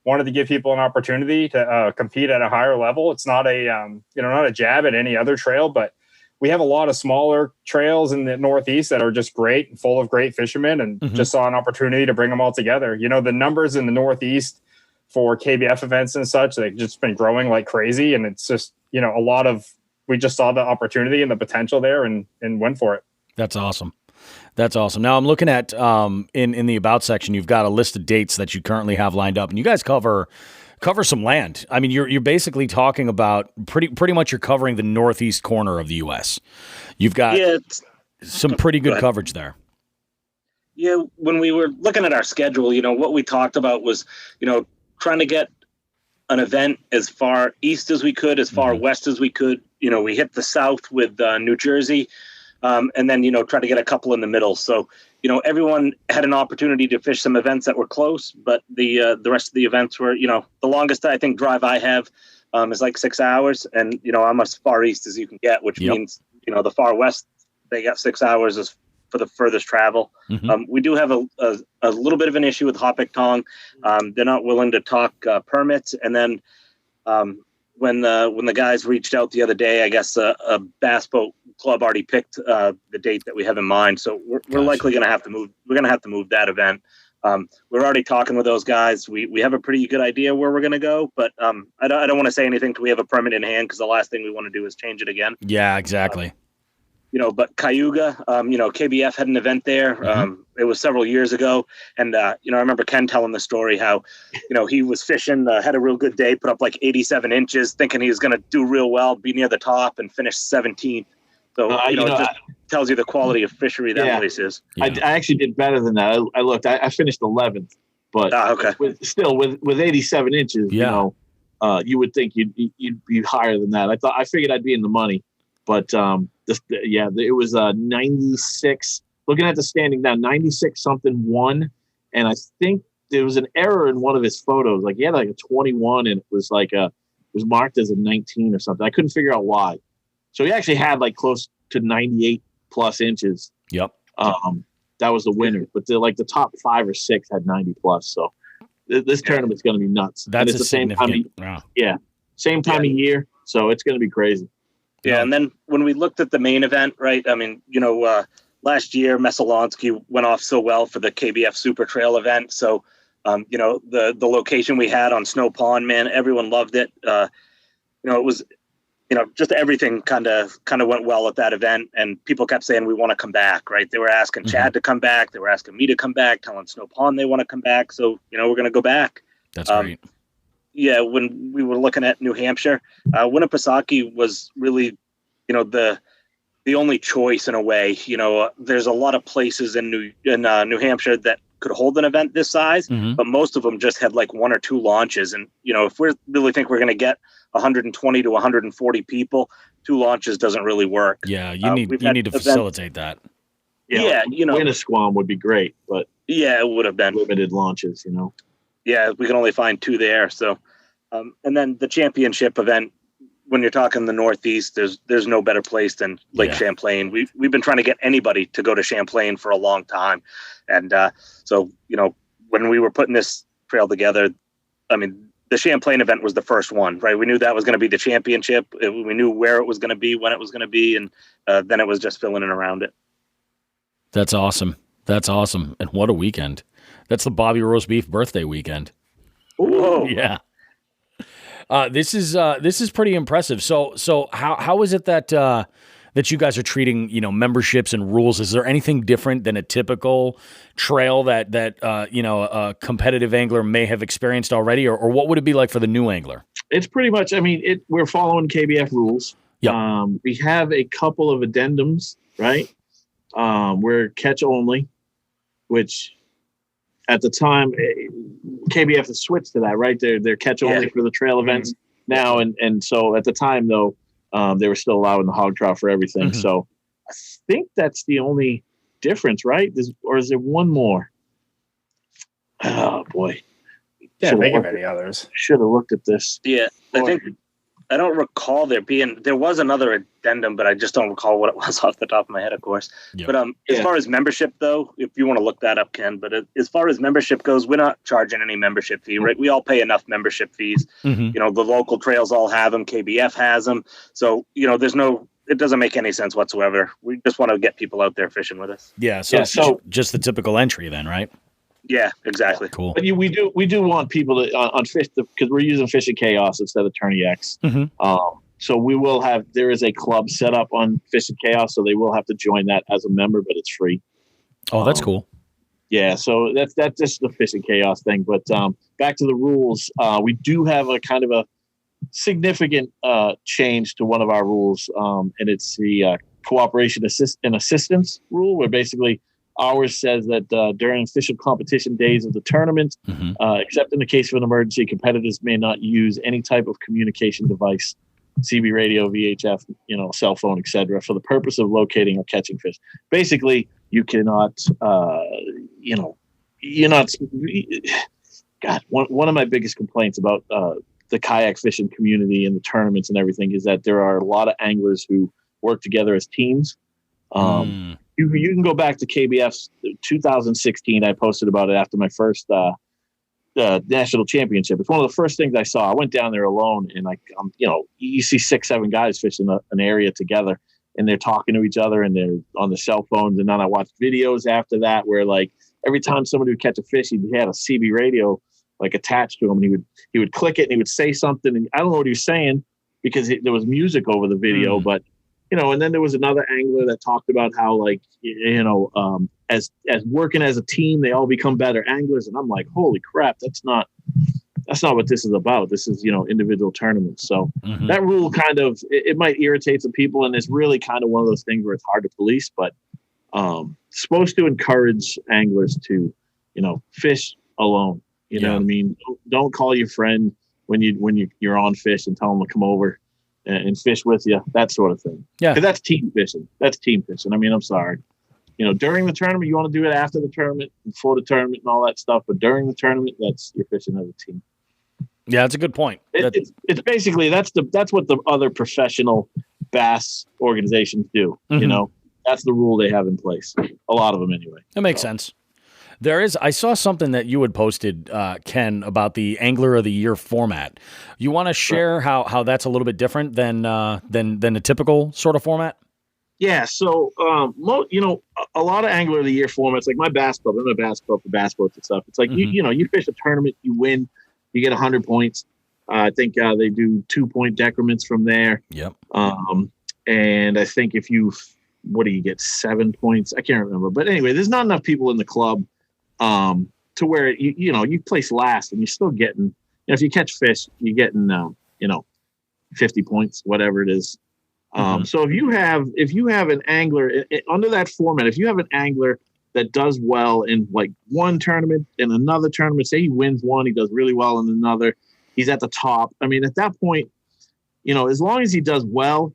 E: wanted to give people an opportunity to compete at a higher level. It's not not a jab at any other trail, but we have a lot of smaller trails in the Northeast that are just great and full of great fishermen, and just saw an opportunity to bring them all together. The numbers in the Northeast for KBF events and such, they've just been growing like crazy. And it's just, we just saw the opportunity and the potential there and went for it.
A: That's awesome. That's awesome. Now I'm looking at in the about section, you've got a list of dates that you currently have lined up, and you guys cover some land. I mean, you're basically talking about pretty much you're covering the northeast corner of the U.S. You've got some pretty good coverage there.
F: Yeah, when we were looking at our schedule, what we talked about was, trying to get an event as far east as we could, as far west as we could. We hit the south with New Jersey, and then, try to get a couple in the middle. So, everyone had an opportunity to fish some events that were close, but the rest of the events were, the longest, I think, drive I have is like 6 hours. And, I'm as far east as you can get, which means, the far west, they got 6 hours as for the furthest travel. We do have a little bit of an issue with Hopic Tong. They're not willing to talk permits. And then when the guys reached out the other day, I guess a bass boat club already picked the date that we have in mind. So we're likely going to have to move. We're going to have to move that event. We're already talking with those guys. We have a pretty good idea where we're going to go, but I don't want to say anything till we have a permit in hand, because the last thing we want to do is change it again.
A: Yeah, exactly.
F: But Cayuga, KBF had an event there. It was several years ago. And, I remember Ken telling the story how, he was fishing, had a real good day, put up like 87 inches, thinking he was going to do real well, be near the top, and finish 17th. So, it just tells you the quality of fishery that place is.
G: Yeah. I actually did better than that. I looked, I finished 11th, but with 87 inches, you would think you'd be higher than that. I figured I'd be in the money, but, it was 96. Looking at the standing down, 96 something won, and I think there was an error in one of his photos. Like he had like a 21, and it was marked as a 19 or something. I couldn't figure out why. So he actually had like close to 98 plus inches.
A: Yep.
G: That was the winner, but the top 5 or 6 had 90 plus. So this tournament's going to be nuts.
A: That's
G: the same time. Same time of year, so it's going to be crazy.
F: Yeah, and then when we looked at the main event, right, I mean, last year, Mesolonsky went off so well for the KBF Super Trail event. So, the location we had on Snow Pond, man, everyone loved it. It was, just everything kind of went well at that event. And people kept saying, we want to come back, right? They were asking Chad to come back. They were asking me to come back, telling Snow Pond they want to come back. So, we're going to go back.
A: That's great.
F: Yeah, when we were looking at New Hampshire, Winnipesaukee was really, the only choice in a way. There's a lot of places in New Hampshire that could hold an event this size, but most of them just had like 1 or 2 launches. And if we really think we're going to get 120 to 140 people, 2 launches doesn't really work.
A: Yeah, you need to facilitate that.
F: Yeah,
G: Winnisquam would be great, but
F: it would have been
G: limited launches.
F: Yeah, we can only find 2 there. So, and then the championship event, when you're talking the Northeast, there's no better place than Lake Champlain. We've been trying to get anybody to go to Champlain for a long time. And so, when we were putting this trail together, I mean, the Champlain event was the first one, right? We knew that was going to be the championship. We knew where it was going to be, when it was going to be, and then it was just filling in around it.
A: That's awesome. And what a weekend. That's the Bobby Roast Beef birthday weekend.
F: Whoa.
A: Yeah. This is pretty impressive. So how is it that you guys are treating, memberships and rules? Is there anything different than a typical trail that a competitive angler may have experienced already, or what would it be like for the new angler?
G: It's pretty much, we're following KBF rules.
A: Yep.
G: We have a couple of addendums, right? We're catch only. which at the time KBF has switched to that, right? They're catch only for the trail events now, and so at the time though, they were still allowing the hog trout for everything. So I think that's the only difference, right? Or is there one more? Oh boy.
E: Can't think of any others.
G: Should have looked at this.
F: Yeah, I don't recall there was another addendum, but I just don't recall what it was off the top of my head, of course. Yep. But as far as membership, though, if you want to look that up, Ken, but as far as membership goes, we're not charging any membership fee, right? We all pay enough membership fees. You know, the local trails all have them. KBF has them. So, you know, it doesn't make any sense whatsoever. We just want to get people out there fishing with us.
A: Yeah, so just the typical entry then, right?
F: Yeah, exactly.
A: Cool.
G: But we do want people to on fish because we're using Fishing Chaos instead of Tourney X. So we will there is a club set up on Fishing Chaos, so they will have to join that as a member, but it's free.
A: Oh, that's cool.
G: Yeah, so that's just the Fishing Chaos thing. But back to the rules, we do have a kind of a significant change to one of our rules, and it's the cooperation and assistance rule, where basically ours says that during official competition days of the tournament, except in the case of an emergency, competitors may not use any type of communication device, CB radio, VHF, cell phone, etc., for the purpose of locating or catching fish. Basically, you cannot, you're not. God, one of my biggest complaints about the kayak fishing community and the tournaments and everything is that there are a lot of anglers who work together as teams. You can go back to KBF's 2016. I posted about it after my first national championship. It's one of the first things I saw. I went down there alone, and you see 6-7 guys fishing an area together, and they're talking to each other, and they're on the cell phones. And then I watched videos after that where, like, every time somebody would catch a fish, he had a CB radio like attached to him, and he would click it, and he would say something, and I don't know what he was saying because there was music over the video, but. And then there was another angler that talked about how, like, as working as a team, they all become better anglers. And I'm like, holy crap, that's not what this is about. This is, individual tournaments. So that rule kind of, it might irritate some people. And it's really kind of one of those things where it's hard to police, but supposed to encourage anglers to, fish alone. You know what I mean? Don't call your friend when you're on fish and tell them to come over and fish with you, that sort of thing. Yeah. Because that's team fishing. I mean, I'm sorry. During the tournament, you want to do it after the tournament, before the tournament and all that stuff. But during the tournament, you're fishing as a team.
A: Yeah, that's a good point.
G: It's basically, that's what the other professional bass organizations do. That's the rule they have in place. A lot of them anyway.
A: That makes sense. I saw something that you had posted, Ken, about the Angler of the Year format. You want to share how that's a little bit different than a typical sort of format?
G: Yeah. So, a lot of Angler of the Year formats, like my bass club, I'm a bass club for bass boats and stuff. It's like, you fish a tournament, you win, you get 100 points. I think they do 2-point decrements from there. Yep. And I think if what do you get? 7 points? I can't remember. But anyway, there's not enough people in the club to where you place last and you're still getting, if you catch fish, you're getting 50 points, whatever it is. So if you have an angler under that format, if you have an angler that does well in like one tournament, in another tournament, say he wins one, he does really well in another, he's at the top. I mean, at that point, as long as he does well,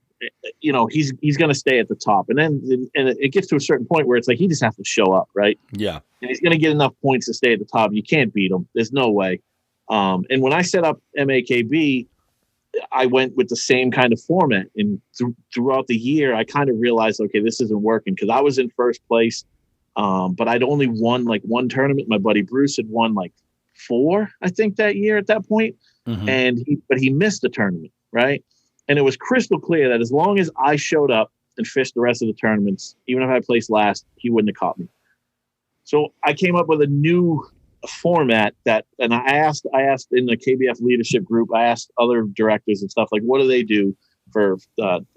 G: he's going to stay at the top. And then it gets to a certain point where it's like he just has to show up, right? Yeah. And he's going to get enough points to stay at the top. You can't beat him. There's no way. And when I set up MAKB, I went with the same kind of format. And throughout the year, I kind of realized, okay, this isn't working because I was in first place, but I'd only won like one tournament. My buddy Bruce had won like 4, I think, that year at that point. And he missed the tournament, right? And it was crystal clear that as long as I showed up and fished the rest of the tournaments, even if I placed last, he wouldn't have caught me. So I came up with a new format and I asked in the KBF leadership group, I asked other directors and stuff, like, what do they do for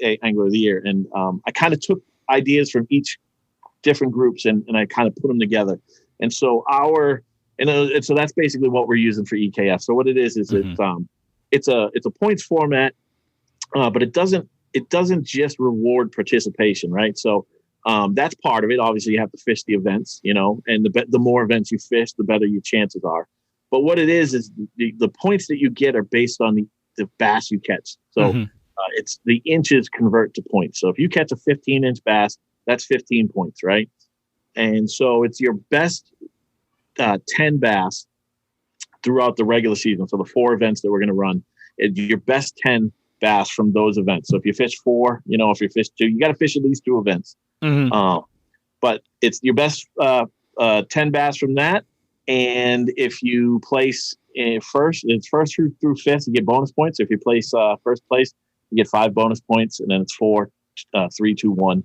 G: Angler of the Year? And I kind of took ideas from each different groups and I kind of put them together. And so so that's basically what we're using for EKF. So what it is it's a points format. But it doesn't just reward participation, right? So That's part of it. Obviously, you have to fish the events, and the more events you fish, the better your chances are. But what it is the points that you get are based on the bass you catch. So it's the inches convert to points. So if you catch a 15-inch bass, that's 15 points, right? And so it's your best 10 bass throughout the regular season. So the 4 events that we're going to run, your best 10 bass from those events. So if you fish 4, if you fish 2, you got to fish at least 2 events. But it's your best 10 bass from that. And if you place first through fifth, you get bonus points. If you place first place, you get 5 bonus points, and then it's 4, 3, 2, 1.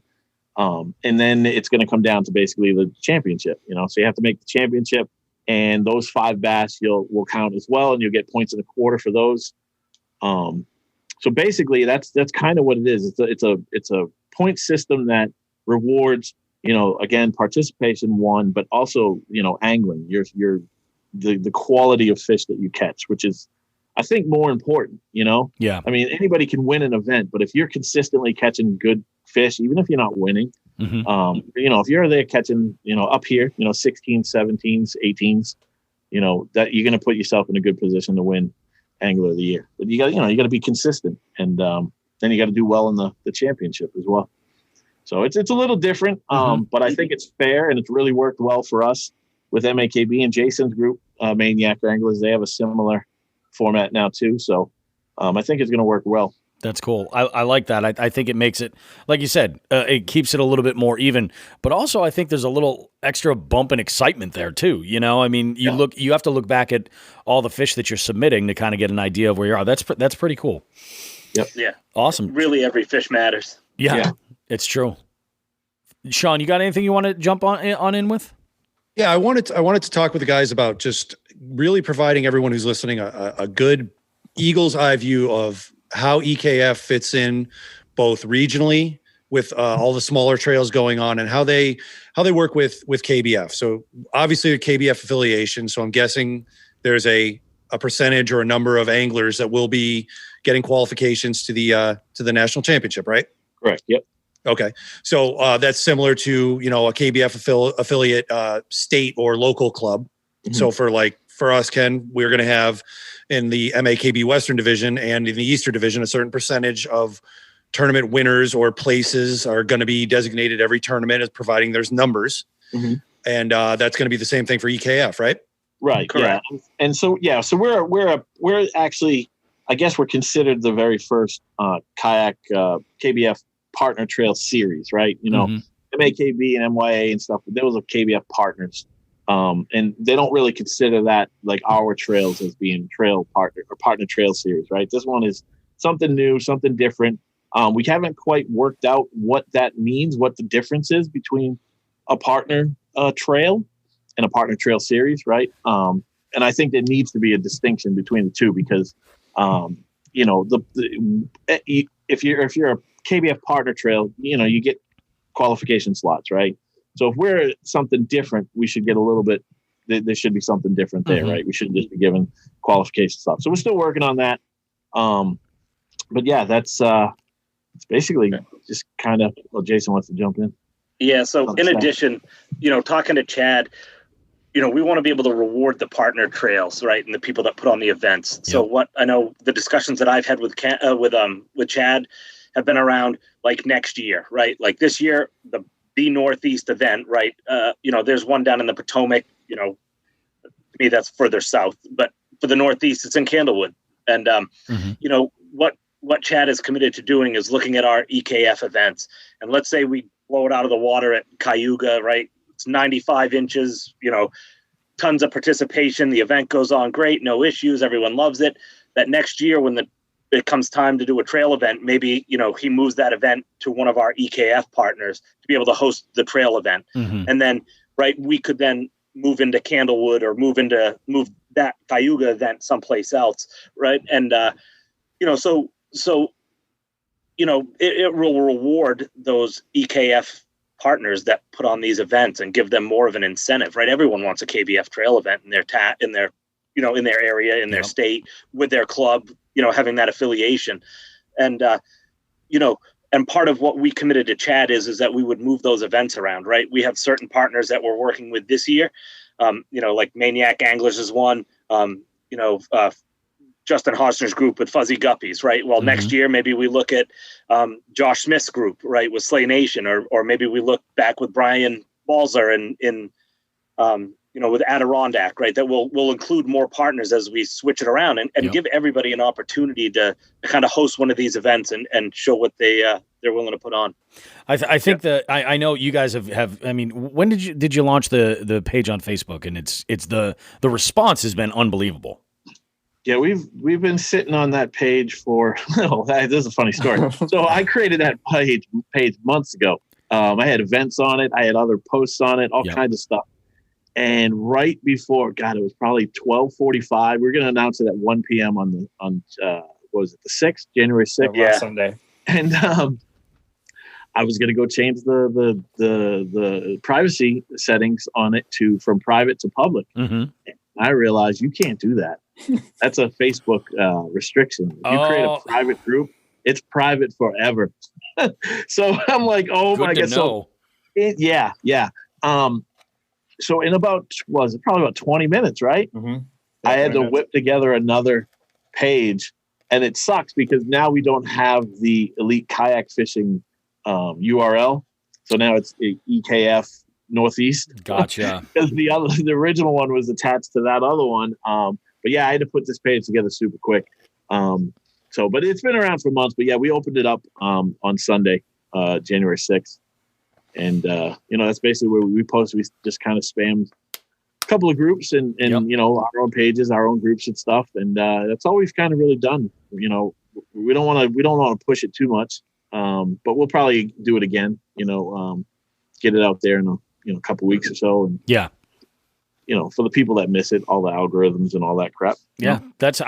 G: And then it's going to come down to basically the championship. So you have to make the championship, and those 5 bass will count as well, and you'll get points in a quarter for those. So basically, that's kind of what it is. It's a point system that rewards, again, participation, one, but also, angling, the quality of fish that you catch, which is, I think, more important,
A: Yeah.
G: I mean, anybody can win an event, but if you're consistently catching good fish, even if you're not winning, if you're there catching, up here, 16s, 17s, 18s, that you're going to put yourself in a good position to win Angler of the Year. But you got to be consistent, and then you got to do well in the championship as well. So it's a little different, but I think it's fair, and it's really worked well for us with MAKB and Jason's group, Maniac Anglers. They have a similar format now too. So I think it's going to work well.
A: That's cool. I like that. I think it makes it, like you said, it keeps it a little bit more even, but also I think there's a little extra bump in excitement there too. I mean, you have to look back at all the fish that you're submitting to kind of get an idea of where you are. That's pretty cool.
G: Yep.
F: Yeah.
A: Awesome.
F: Really, every fish matters.
A: Yeah. It's true. Sean, you got anything you want to jump on in with?
B: Yeah, I wanted to talk with the guys about just really providing everyone who's listening a good eagle's eye view of how EKF fits in both regionally with all the smaller trails going on, and how they work with KBF. So obviously a KBF affiliation. So I'm guessing there's a percentage or a number of anglers that will be getting qualifications to the national championship, right?
G: Correct. Yep.
B: Okay. So that's similar to, a KBF affiliate state or local club. So for us, Ken, we're going to have in the MAKB Western Division and in the Eastern Division, a certain percentage of tournament winners or places are going to be designated every tournament, as providing there's numbers. And that's going to be the same thing for EKF, right?
G: Right. Correct. Yeah. And so, we're actually, I guess we're considered the very first kayak KBF partner trail series, right? MAKB and MYA and stuff, those are KBF partners. And they don't really consider that like our trails as being trail partner or partner trail series, right? This one is something new, something different. We haven't quite worked out what that means, what the difference is between a partner trail and a partner trail series, right? And I think there needs to be a distinction between the two, because if you're a KBF partner trail, you get qualification slots, right? So if we're something different, we should get a little bit, there should be something different there, right? We shouldn't just be given qualification slots. So we're still working on that. But yeah, that's it's basically just kind of, Jason wants to jump in.
F: Yeah. So in addition, talking to Chad, we want to be able to reward the partner trails, right? And the people that put on the events. Yep. So what I know, the discussions that I've had with Chad have been around like next year, right? Like this year, the Northeast event, right? There's one down in the Potomac, to me, that's further south, but for the Northeast, it's in Candlewood. And, what Chad is committed to doing is looking at our EKF events. And let's say we blow it out of the water at Cayuga, right? It's 95 inches, tons of participation. The event goes on great, no issues. Everyone loves it. That next year, when it comes time to do a trail event, maybe, he moves that event to one of our EKF partners to be able to host the trail event. And then, right, we could then move into Candlewood or move that Cayuga event someplace else. Right. And, it will reward those EKF partners that put on these events and give them more of an incentive, right? Everyone wants a KBF trail event in their in their area, in their state, with their club, having that affiliation. And, and part of what we committed to Chad is that we would move those events around, right? We have certain partners that we're working with this year, like Maniac Anglers is one, Justin Hosner's group with Fuzzy Guppies, right? Well, next year, maybe we look at Josh Smith's group, right, with Slay Nation, or maybe we look back with Brian Balzer in with Adirondack, right? That we'll include more partners as we switch it around and give everybody an opportunity to kind of host one of these events and show what they're willing to put on.
A: I think that I know you guys have. I mean, when did you launch the page on Facebook? And it's the response has been unbelievable.
G: Yeah, we've been sitting on that page for. This is a funny story. So I created that page months ago. I had events on it. I had other posts on it, all kinds of stuff. And right before, God, it was probably 12:45. We were going to announce it at 1 p.m. on what was it, the 6th, January 6th?
E: Yeah, Sunday.
G: And I was going to go change the privacy settings on it from private to public. And I realized you can't do that. That's a Facebook restriction. If you create a private group, it's private forever. So I'm like, oh my God. So yeah. So in probably about 20 minutes, right? I had to whip together another page, and it sucks because now we don't have the Elite Kayak Fishing URL. So now it's EKF Northeast.
A: Gotcha.
G: Because the original one was attached to that other one. But yeah, I had to put this page together super quick. But it's been around for months. But yeah, we opened it up on Sunday, January 6th. And, that's basically where we post. We just kind of spammed a couple of groups and our own pages, our own groups and stuff. And that's all we've kind of really done. We don't want to push it too much. But we'll probably do it again, get it out there in a couple weeks or so. And for the people that miss it, all the algorithms and all that crap.
A: Yeah. That's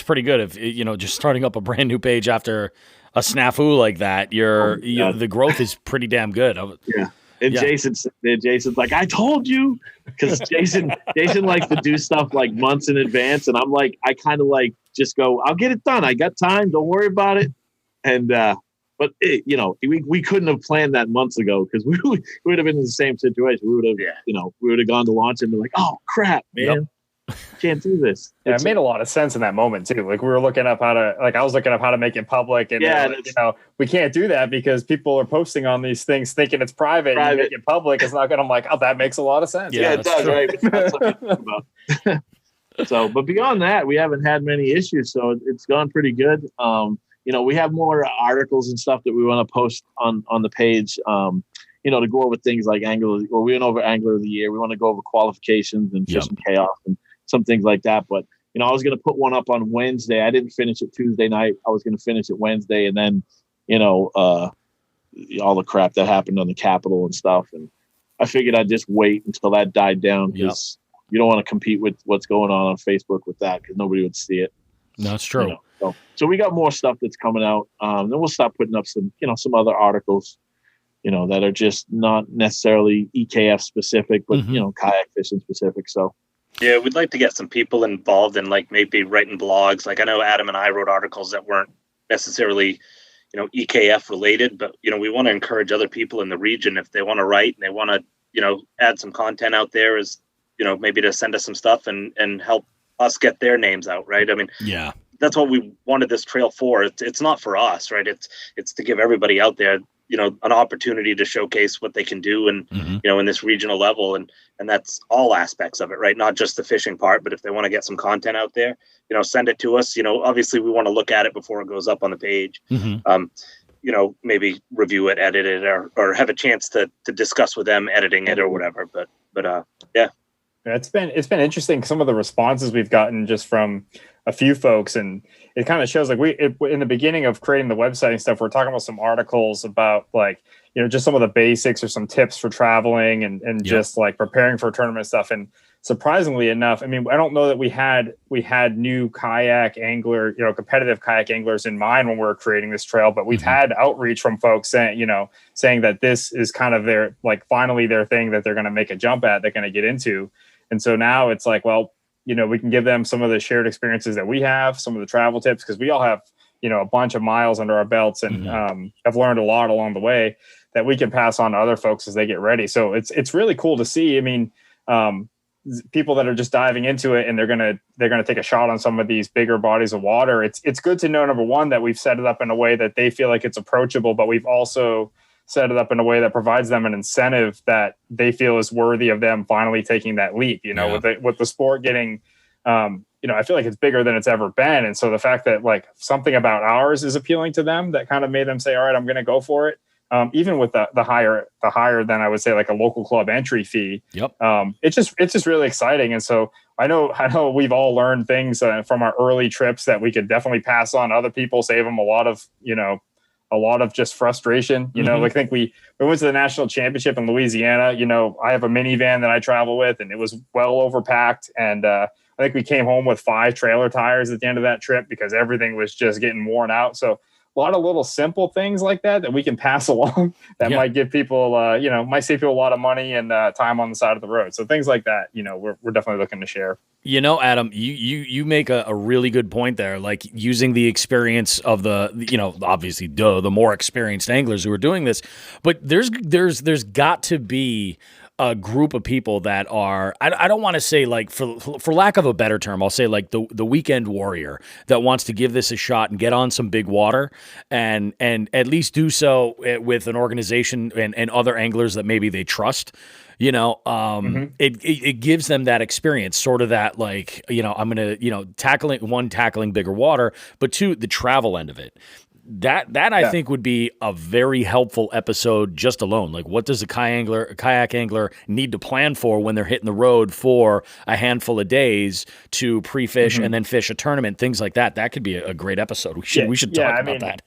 A: pretty good. If, just starting up a brand new page after a snafu like that, the growth is pretty damn good.
G: Yeah. And Jason's like, I told you, because Jason likes to do stuff like months in advance. And I'm like, I kind of like just go, I'll get it done. I got time. Don't worry about it. And, but we couldn't have planned that months ago because we would have been in the same situation. We would have gone to launch and be like, oh crap, man. Can't do this.
E: Yeah, it made a lot of sense in that moment too. Like we were looking up I was looking up how to make it public, and we can't do that because people are posting on these things thinking it's private. And you make it public, it's not good. I'm like, oh, that makes a lot of sense.
G: Yeah, it does, right? So, but beyond that, we haven't had many issues, so it's gone pretty good. We have more articles and stuff that we want to post on the page. To go over things like we went over Angler of the Year. We want to go over qualifications and fishing chaos and some things like that. But, I was going to put one up on Wednesday. I didn't finish it Tuesday night. I was going to finish it Wednesday. And then, all the crap that happened on the Capitol and stuff. And I figured I'd just wait until that died down because you don't want to compete with what's going on Facebook with that because nobody would see it.
A: No, that's true.
G: So we got more stuff that's coming out. Then we'll start putting up some other articles, that are just not necessarily EKF specific, but, kayak fishing specific. So.
F: Yeah, we'd like to get some people involved in like maybe writing blogs. Like I know Adam and I wrote articles that weren't necessarily, EKF related, but, we want to encourage other people in the region if they want to write and they want to, add some content out there maybe to send us some stuff and help us get their names out. Right. I mean, that's what we wanted this trail for. It's not for us, right? It's to give everybody out there, an opportunity to showcase what they can do and, in this regional level. And that's all aspects of it, right? Not just the fishing part, but if they want to get some content out there, send it to us. Obviously we want to look at it before it goes up on the page. Maybe review it, edit it, or have a chance to discuss with them editing it or whatever. But yeah.
E: It's been interesting. Some of the responses we've gotten just from a few folks, and it kind of shows like in the beginning of creating the website and stuff, we're talking about some articles about like, just some of the basics or some tips for traveling and just like preparing for tournament stuff. And surprisingly enough, I mean, I don't know that we had new kayak angler, competitive kayak anglers in mind when we were creating this trail, but we've had outreach from folks saying that this is kind of finally their thing that they're going to make a jump at, they're going to get into. And so now it's like, well, we can give them some of the shared experiences that we have, some of the travel tips, because we all have a bunch of miles under our belts and have learned a lot along the way that we can pass on to other folks as they get ready. So it's really cool to see. I mean, people that are just diving into it and they're gonna take a shot on some of these bigger bodies of water. It's good to know, number one, that we've set it up in a way that they feel like it's approachable, but we've also set it up in a way that provides them an incentive that they feel is worthy of them finally taking that leap. With the sport getting, I feel like it's bigger than it's ever been, and so the fact that like something about ours is appealing to them, that kind of made them say, "All right, I'm going to go for it." Even with the higher than I would say like a local club entry fee. Yep. It's just really exciting. And so I know we've all learned things from our early trips that we could definitely pass on to other people, save them a lot of just frustration. I think we went to the national championship in Louisiana. I have a minivan that I travel with, and it was well overpacked. And I think we came home with 5 trailer tires at the end of that trip because everything was just getting worn out. So a lot of little simple things like that we can pass along that might give people, might save people a lot of money and time on the side of the road. So things like that, we're definitely looking to share.
A: Adam, you make a really good point there, like using the experience of the, obviously the more experienced anglers who are doing this, but there's got to be a group of people that are, I don't want to say like, for lack of a better term, I'll say like the weekend warrior that wants to give this a shot and get on some big water and at least do so with an organization and other anglers that maybe they trust. It gives them that experience, sort of that like, I'm going to, tackling bigger water, but 2, the travel end of it. That I think would be a very helpful episode just alone. Like, what does a kayak angler need to plan for when they're hitting the road for a handful of days to pre-fish and then fish a tournament, things like that. That could be a great episode. We should talk about that.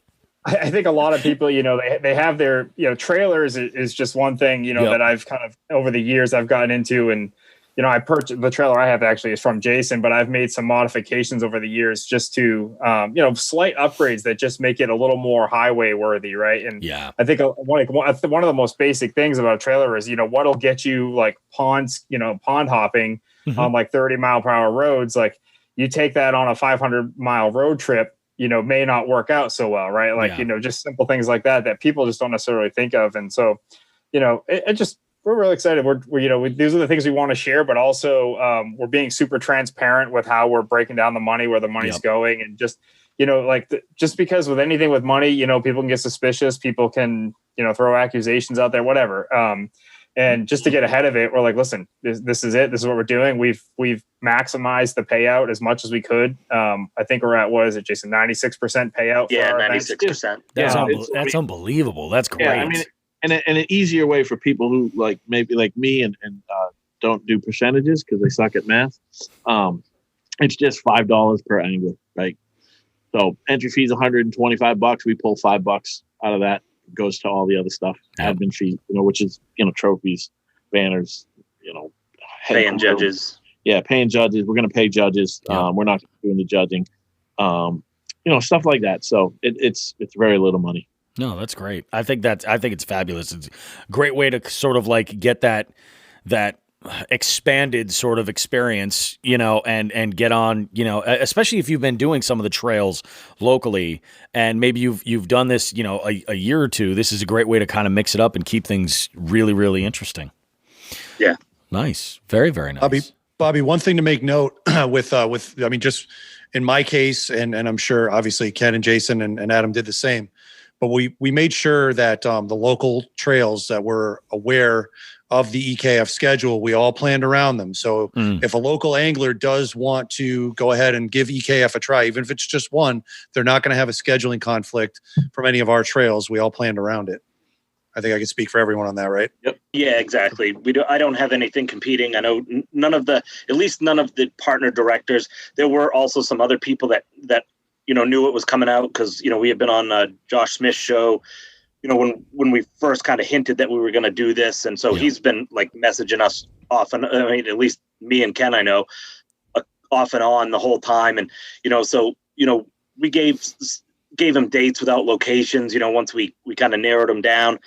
E: I think a lot of people, they have their, trailers is just one thing, that I've kind of over the years I've gotten into. And, I purchased the trailer I have actually is from Jason, but I've made some modifications over the years just to, slight upgrades that just make it a little more highway worthy. Right. And I think one of the most basic things about a trailer is, what'll get you like pond hopping on like 30-mile-per-hour roads. Like you take that on a 500-mile road trip, may not work out so well. Right. Like, just simple things like that people just don't necessarily think of. And so, we're really excited. These are the things we want to share, but also we're being super transparent with how we're breaking down the money, where the money's going. And just, just because with anything with money, people can get suspicious. People can, throw accusations out there, whatever. And just to get ahead of it, we're like, listen, this is it. This is what we're doing. We've maximized the payout as much as we could. I think we're at, what is it, Jason, 96% payout?
F: Yeah, 96%.
A: That's unbelievable. That's great.
G: Yeah, I mean, and an easier way for people who like maybe like me and don't do percentages because they suck at math. It's just $5 per angler, right? So entry fee is $125. We pull $5 out of that. It goes to all the other stuff, admin fee, which is trophies, banners,
F: paying judges.
G: Yeah, paying judges. We're going to pay judges. We're not doing the judging. Stuff like that. So it's very little money.
A: No, that's great. I think it's fabulous. It's a great way to sort of like get that expanded sort of experience, and get on, especially if you've been doing some of the trails locally and maybe you've done this, a year or two. This is a great way to kind of mix it up and keep things really, really interesting.
F: Yeah.
A: Nice. Very, very nice.
B: Bobby, one thing to make note with just in my case, and I'm sure obviously Ken and Jason and Adam did the same. But we made sure that the local trails that were aware of the EKF schedule, we all planned around them. So if a local angler does want to go ahead and give EKF a try, even if it's just one, they're not going to have a scheduling conflict from any of our trails. We all planned around it. I think I can speak for everyone on that, right?
F: Yep. Yeah, exactly. I don't have anything competing. I know none of the partner directors. There were also some other people that knew it was coming out because, we had been on Josh Smith's show, when we first kind of hinted that we were going to do this. And so he's been like messaging us often. I mean, at least me and Ken, I know, off and on the whole time. And, we gave him dates without locations, once we kind of narrowed them down,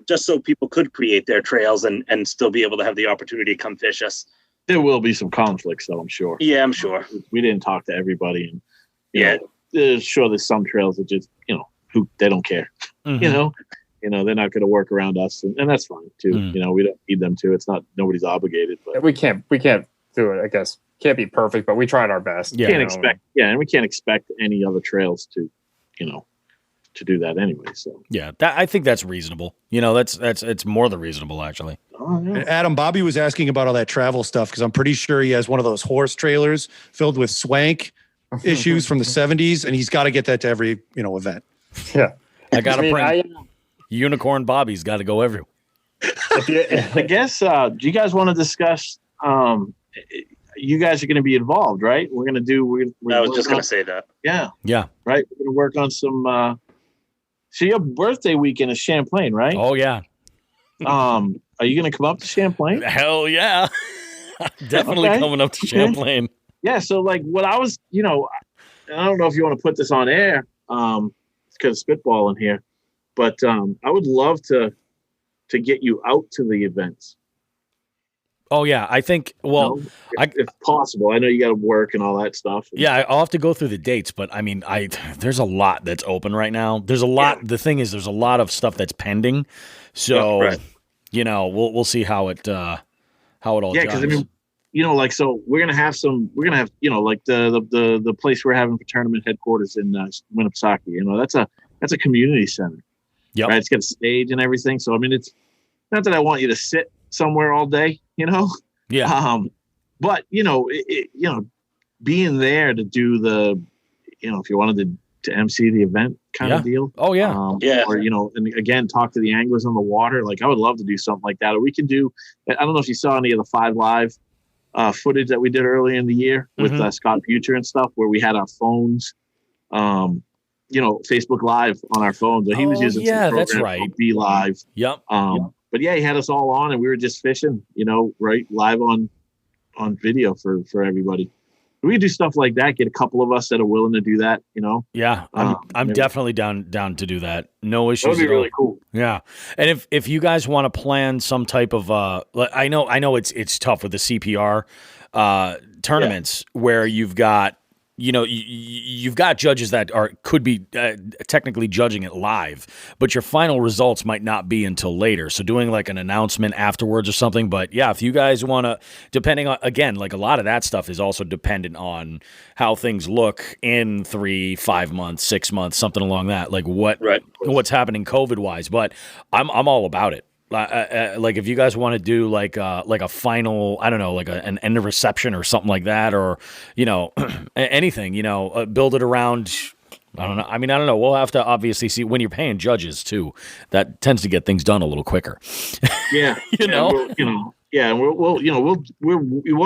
F: just so people could create their trails and still be able to have the opportunity to come fish us.
G: There will be some conflicts though, I'm sure.
F: Yeah, I'm sure.
G: We didn't talk to everybody. And, sure there's some trails that just, who they don't care, they're not going to work around us, and that's fine too. We don't need them to. It's not, nobody's obligated, but
E: we can't do it. I guess can't be perfect, but we tried our best.
G: Can't expect, and we can't expect any other trails to, to do that anyway. So
A: yeah, I think that's reasonable. It's more than reasonable actually.
B: Oh, yeah. Adam, Bobby was asking about all that travel stuff because I'm pretty sure he has one of those horse trailers filled with swank issues from the 70s, and he's got to get that to every event.
E: Yeah,
A: I got to bring Unicorn Bobby's got to go everywhere.
G: I guess. Do you guys want to discuss? You guys are going to be involved, right? We're going to do.
F: I was just going to say that.
G: Yeah.
A: Yeah.
G: Right. We're going to work on some. So your birthday weekend is Champlain, right?
A: Oh yeah.
G: Are you going to come up to Champlain?
A: Hell yeah. Definitely coming up to Champlain.
G: Yeah. So what I was, I don't know if you want to put this on air. It's kind of spitballing here, but I would love to get you out to the events.
A: Oh yeah, I think. Well,
G: if possible, I know you got to work and all that stuff.
A: Yeah, I'll have to go through the dates, but I mean, there's a lot that's open right now. There's a lot. Yeah. The thing is, there's a lot of stuff that's pending. So, we'll see how it all.
G: Yeah, because I mean, so we're gonna have the place we're having for tournament headquarters in Winnipesaukee. That's a community center.
A: Yeah,
G: right. It's got a stage and everything. So I mean, it's not that I want you to sit somewhere all day,
A: Yeah.
G: But being there to do the, if you wanted to MC the event kind of deal.
A: Oh yeah.
G: Or and again, talk to the anglers on the water. I would love to do something like that. Or we can do. I don't know if you saw any of the 5 Live footage that we did earlier in the year with Scott Butcher and stuff, where we had our phones. Facebook Live on our phones. He was using
A: that's right.
G: Be Live.
A: Yep.
G: But yeah, he had us all on, and we were just fishing, right live on video for everybody. We could do stuff like that. Get a couple of us that are willing to do that.
A: Yeah, I'm definitely down to do that. No issues.
G: That would be really cool.
A: Yeah, and if you guys want to plan some type of I know it's tough with the CPR tournaments where you've got. You've got judges that could be technically judging it live, but your final results might not be until later. So doing an announcement afterwards or something. But yeah, if you guys want to, depending on, again, a lot of that stuff is also dependent on how things look in 3, 5 months, 6 months, something along that. What's happening COVID wise. But I'm all about it. If you guys want to do a final, I don't know, an end of reception or something like that, or anything, build it around. I don't know. I mean, I don't know. We'll have to obviously see when you're paying judges too. That tends to get things done a little quicker.
G: Yeah, we want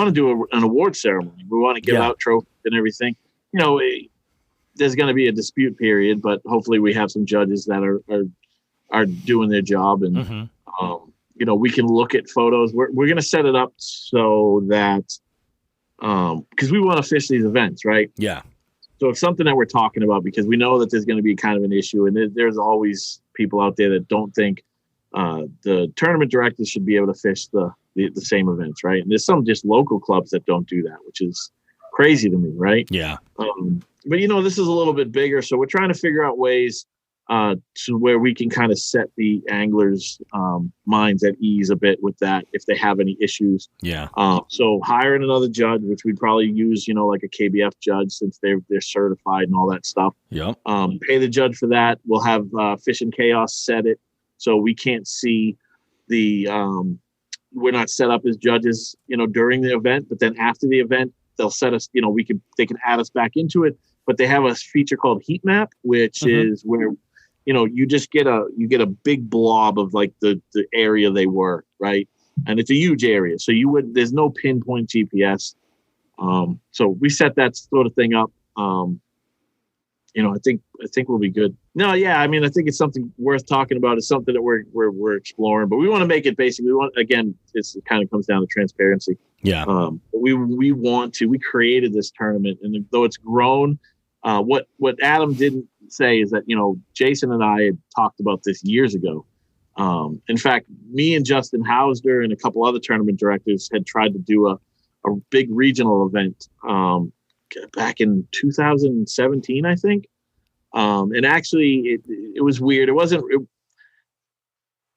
G: to do an award ceremony. We want to give out trophies and everything. There's going to be a dispute period, but hopefully we have some judges that are doing their job and. We can look at photos. We're going to set it up so that, because we want to fish these events, right?
A: Yeah.
G: So it's something that we're talking about because we know that there's going to be kind of an issue, and there's always people out there that don't think the tournament directors should be able to fish the same events, right? And there's some just local clubs that don't do that, which is crazy to me, right?
A: Yeah.
G: But this is a little bit bigger, so we're trying to figure out ways to where we can kind of set the anglers' minds at ease a bit with that if they have any issues.
A: Yeah.
G: So hiring another judge, which we'd probably use, like a KBF judge since they're certified and all that stuff.
A: Yeah.
G: Pay the judge for that. We'll have Fish and Chaos set it so we can't see the. We're not set up as judges, during the event, but then after the event, they'll set us. They can add us back into it. But they have a feature called Heat Map, which is where. You just get a big blob of the area they were, right? And it's a huge area. So there's no pinpoint GPS. So we set that sort of thing up. I think we'll be good. No, yeah. I mean, I think it's something worth talking about. It's something that we're exploring, but we want to make it basically, it kind of comes down to transparency.
A: Yeah.
G: We created this tournament, and though it's grown, what Adam didn't say is that Jason and I had talked about this years ago. In fact, me and Justin Hausder and a couple other tournament directors had tried to do a big regional event back in 2017, I think. And actually, it was weird. It wasn't.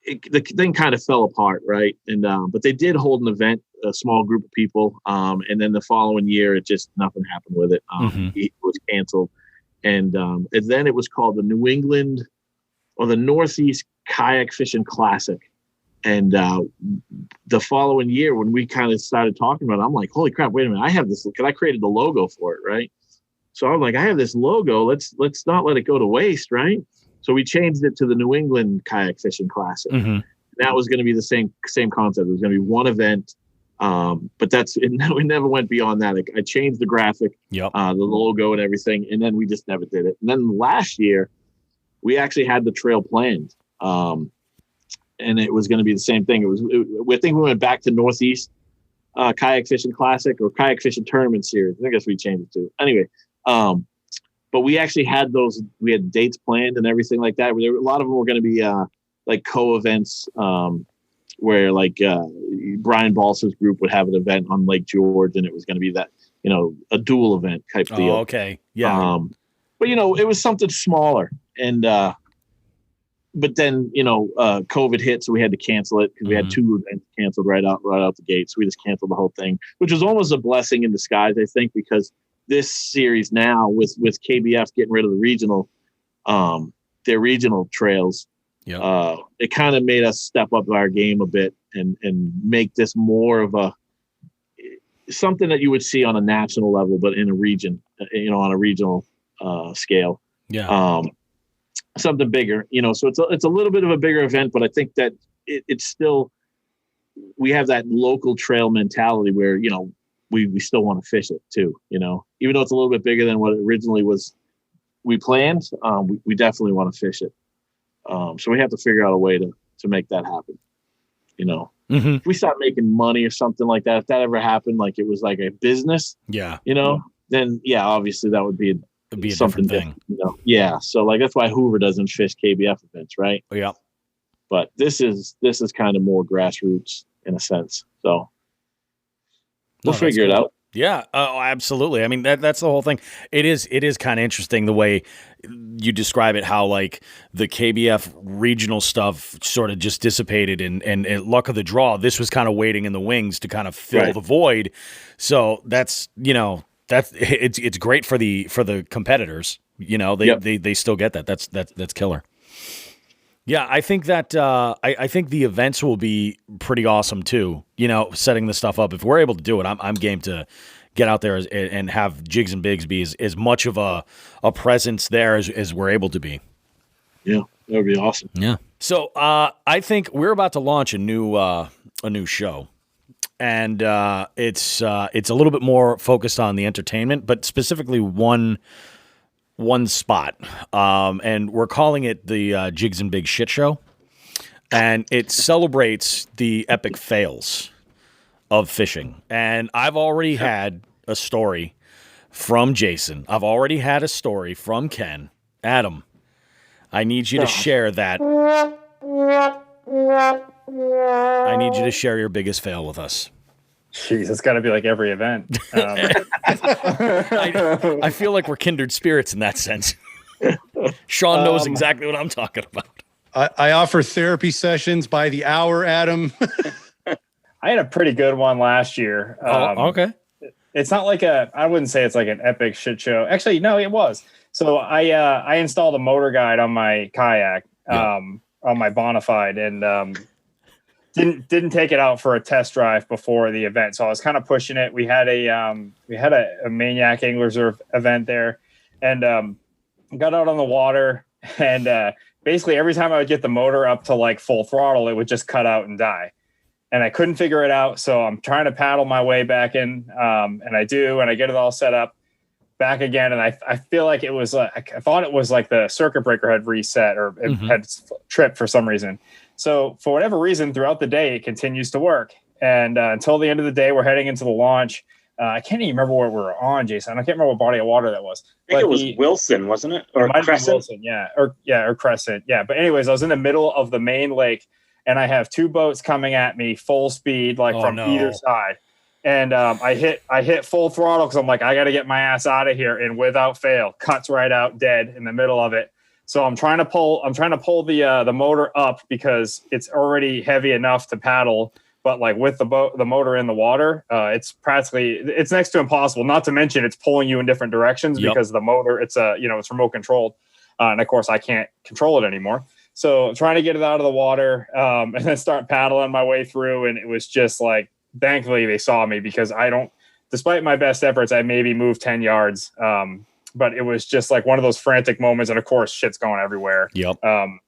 G: The thing kind of fell apart, right? And but they did hold an event, a small group of people. And then the following year, nothing happened with it. It was canceled, and then it was called the New England or the Northeast Kayak Fishing Classic. And the following year, when we kind of started talking about it, I'm like, holy crap, wait a minute. I have this, because I created the logo for it, right? So I'm like, I have this logo. Let's not let it go to waste, right? So we changed it to the New England Kayak Fishing Classic. That was going to be the same concept. It was going to be one event, but it never went beyond that. I changed the graphic, the logo and everything, and then we just never did it. And then last year, we actually had the trail planned. And it was going to be the same thing. I think we went back to Northeast Kayak Fishing Classic or Kayak Fishing Tournament Series. I guess we changed it to. Anyway, but we actually had we had dates planned and everything like that. A lot of them were going to be like co-events where like Brian Balsa's group would have an event on Lake George, and it was going to be that, a dual event type deal.
A: Oh, okay. Yeah.
G: But, it was something smaller. And, but then, COVID hit, so we had to cancel it because we had two events canceled right out the gate. So we just canceled the whole thing, which was almost a blessing in disguise, I think, because this series now with KBF getting rid of the regional, their regional trails, it kind of made us step up our game a bit and make this more of something that you would see on a national level, but in a region, on a regional scale. Yeah. Something bigger, so it's a little bit of a bigger event, but I think that it's still, we have that local trail mentality where, we still want to fish it too, even though it's a little bit bigger than what originally was we planned. We definitely want to fish it. So we have to figure out a way to make that happen. If we start making money or something like that, if that ever happened, like it was like a business, then obviously that would be a different thing. Yeah. So like, that's why Hoover doesn't fish KBF events. Right.
A: Yeah.
G: But this is kind of more grassroots in a sense. So we'll figure it out.
A: Yeah. Oh, absolutely. I mean, that's the whole thing. It is kind of interesting the way you describe it, how like the KBF regional stuff sort of just dissipated and luck of the draw. This was kind of waiting in the wings to kind of fill the void. So that's, it's great for the competitors. They still get that. That's killer. Yeah, I think that I think the events will be pretty awesome too. Setting the stuff up. If we're able to do it, I'm game to get out there and have Jigs and Bigs be as much of a presence there as we're able to be.
G: Yeah, that would be awesome.
A: Yeah. So I think we're about to launch a new show. And it's a little bit more focused on the entertainment, but specifically one spot. And we're calling it the Jigs and Bigs Shit Show. And it celebrates the epic fails of fishing. And I've already had a story from Jason. I've already had a story from Ken. Adam, I need you to share that. I need you to share your biggest fail with us.
E: Jeez, it's got to be like every event.
A: I feel like we're kindred spirits in that sense. Sean knows exactly what I'm talking about.
B: I offer therapy sessions by the hour, Adam.
E: I had a pretty good one last year.
A: Okay.
E: It's not like I wouldn't say it's like an epic shit show. Actually, no, it was. So I installed a motor guide on my kayak, on my Bonafide, and didn't take it out for a test drive before the event. So I was kind of pushing it. We had a Maniac Anglers event there, and got out on the water, and basically every time I would get the motor up to like full throttle, it would just cut out and die. And I couldn't figure it out. So I'm trying to paddle my way back in. And I do, and I get it all set up back again. And I feel like it was, I thought it was like the circuit breaker had reset or it had tripped for some reason. So for whatever reason, throughout the day, it continues to work. And until the end of the day, we're heading into the launch. I can't even remember what we were on, Jason. I can't remember what body of water that was.
F: I think it was Wilson, wasn't it? Or Crescent?
E: Wilson, or Crescent. Yeah. But anyways, I was in the middle of the main lake, and I have two boats coming at me full speed, like from either side. And I hit full throttle because I'm like, I got to get my ass out of here. And without fail, cuts right out dead in the middle of it. So I'm trying to pull the motor up because it's already heavy enough to paddle. But like with the motor in the water, it's next to impossible. Not to mention it's pulling you in different directions because the motor, it's remote controlled. And of course I can't control it anymore. So I'm trying to get it out of the water and then start paddling my way through. And it was just like, thankfully they saw me because despite my best efforts, I maybe moved 10 yards. But it was just like one of those frantic moments. And of course shit's going everywhere.
A: Yep.
E: I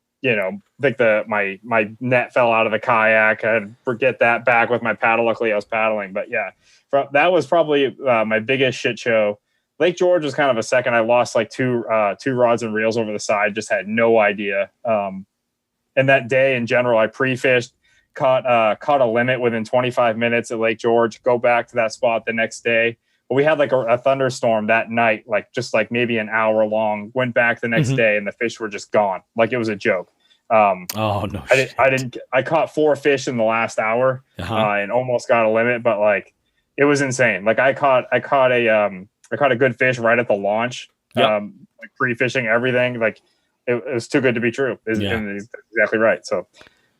E: think my net fell out of the kayak. I'd forget that back with my paddle. Luckily I was paddling, but yeah, that was probably my biggest shit show. Lake George was kind of a second. I lost like two rods and reels over the side. Just had no idea. And that day in general, I pre-fished, caught a limit within 25 minutes at Lake George, go back to that spot the next day. But we had like a thunderstorm that night, like just like maybe an hour long, went back the next day and the fish were just gone. Like it was a joke.
A: Oh no!
E: I caught 4 fish in the last hour and almost got a limit, but like it was insane. Like I caught a good fish right at the launch, like pre-fishing everything. Like it was too good to be true. He's exactly right. So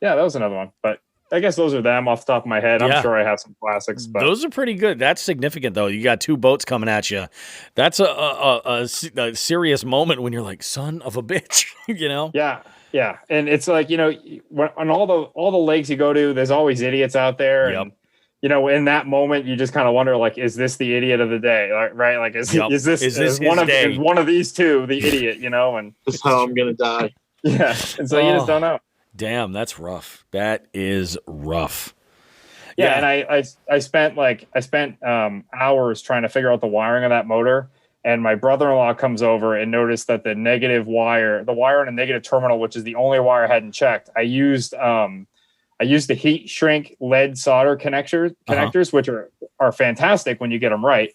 E: yeah, that was another one, but I guess those are them off the top of my head. I'm sure I have some classics, but
A: those are pretty good. That's significant though. You got 2 boats coming at you. That's a serious moment when you're like, son of a bitch, you know?
E: Yeah. Yeah. And it's like, on all the lakes you go to, there's always idiots out there.
A: Yep.
E: And, in that moment, you just kind of wonder, like, is this the idiot of the day? Right. Like, is this one of these two, the idiot, and
G: that's how I'm going to die.
E: Yeah. And so you just don't know.
A: Damn, that's rough. That is rough.
E: Yeah. And I spent hours trying to figure out the wiring of that motor. And my brother-in-law comes over and noticed that the wire in a negative terminal, which is the only wire I hadn't checked. I used the heat shrink lead solder connectors, which are fantastic when you get them right.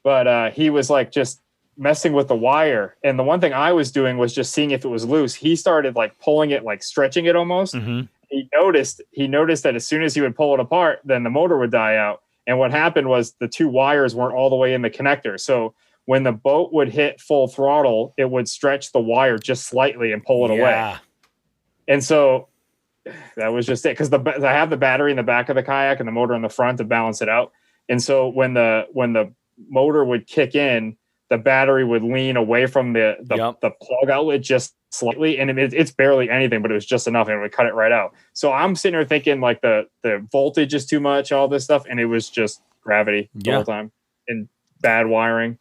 E: But he was like just messing with the wire. And the one thing I was doing was just seeing if it was loose. He started like pulling it, like stretching it almost. Mm-hmm. He noticed that as soon as he would pull it apart, then the motor would die out. And what happened was the 2 wires weren't all the way in the connector. So when the boat would hit full throttle, it would stretch the wire just slightly and pull it away. And so that was just it. Because I have the battery in the back of the kayak and the motor in the front to balance it out. And so when the motor would kick in, the battery would lean away from the plug outlet just slightly, and it's barely anything, but it was just enough, and it would cut it right out. So I'm sitting here thinking like the voltage is too much, all this stuff, and it was just gravity the whole time and bad wiring.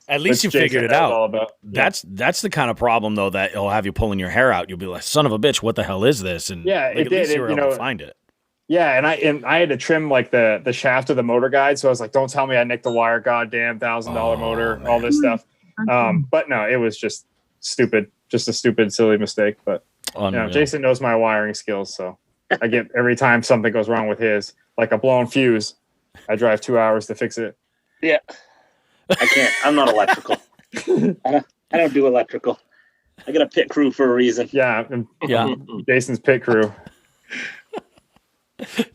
A: At least you figured it out. That's the kind of problem though that it'll have you pulling your hair out. You'll be like, son of a bitch, what the hell is this? And
E: it
A: at
E: did.
A: least you were able to find it.
E: Yeah, and I had to trim like the shaft of the motor guide, so I was like, don't tell me I nicked the wire, goddamn $1,000 motor, man. All this stuff. But no, it was just stupid, just a stupid, silly mistake. But Jason knows my wiring skills, so I get every time something goes wrong with his, like a blown fuse, I drive 2 hours to fix it.
F: Yeah, I can't. I'm not electrical. I don't do electrical. I got a pit crew for a reason.
E: Yeah. Jason's pit crew.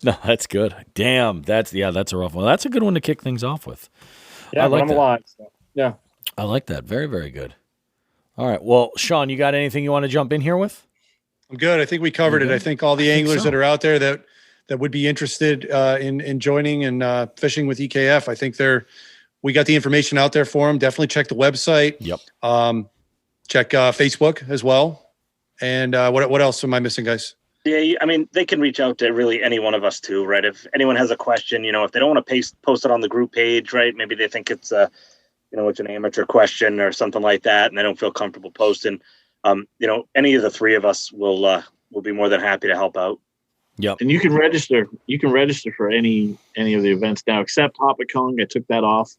A: No, that's good. Damn, that's a rough one. That's a good one to kick things off with.
E: Yeah, I'm alive. So, yeah,
A: I like that. Very, very good. All right. Well, Sean, you got anything you want to jump in here with?
B: I'm good. I think we covered it. I think all the anglers that are out there that would be interested in joining and fishing with EKF, I think we got the information out there for them. Definitely check the website.
A: Yep.
B: Check Facebook as well. And what else am I missing, guys?
F: Yeah, I mean, they can reach out to really any one of us too, right? If anyone has a question, if they don't want to post it on the group page, right? Maybe they think it's it's an amateur question or something like that, and they don't feel comfortable posting. Any of the 3 of us will be more than happy to help out.
A: Yep.
G: And you can register. You can register for any of the events now, except Hopatcong. I took that off.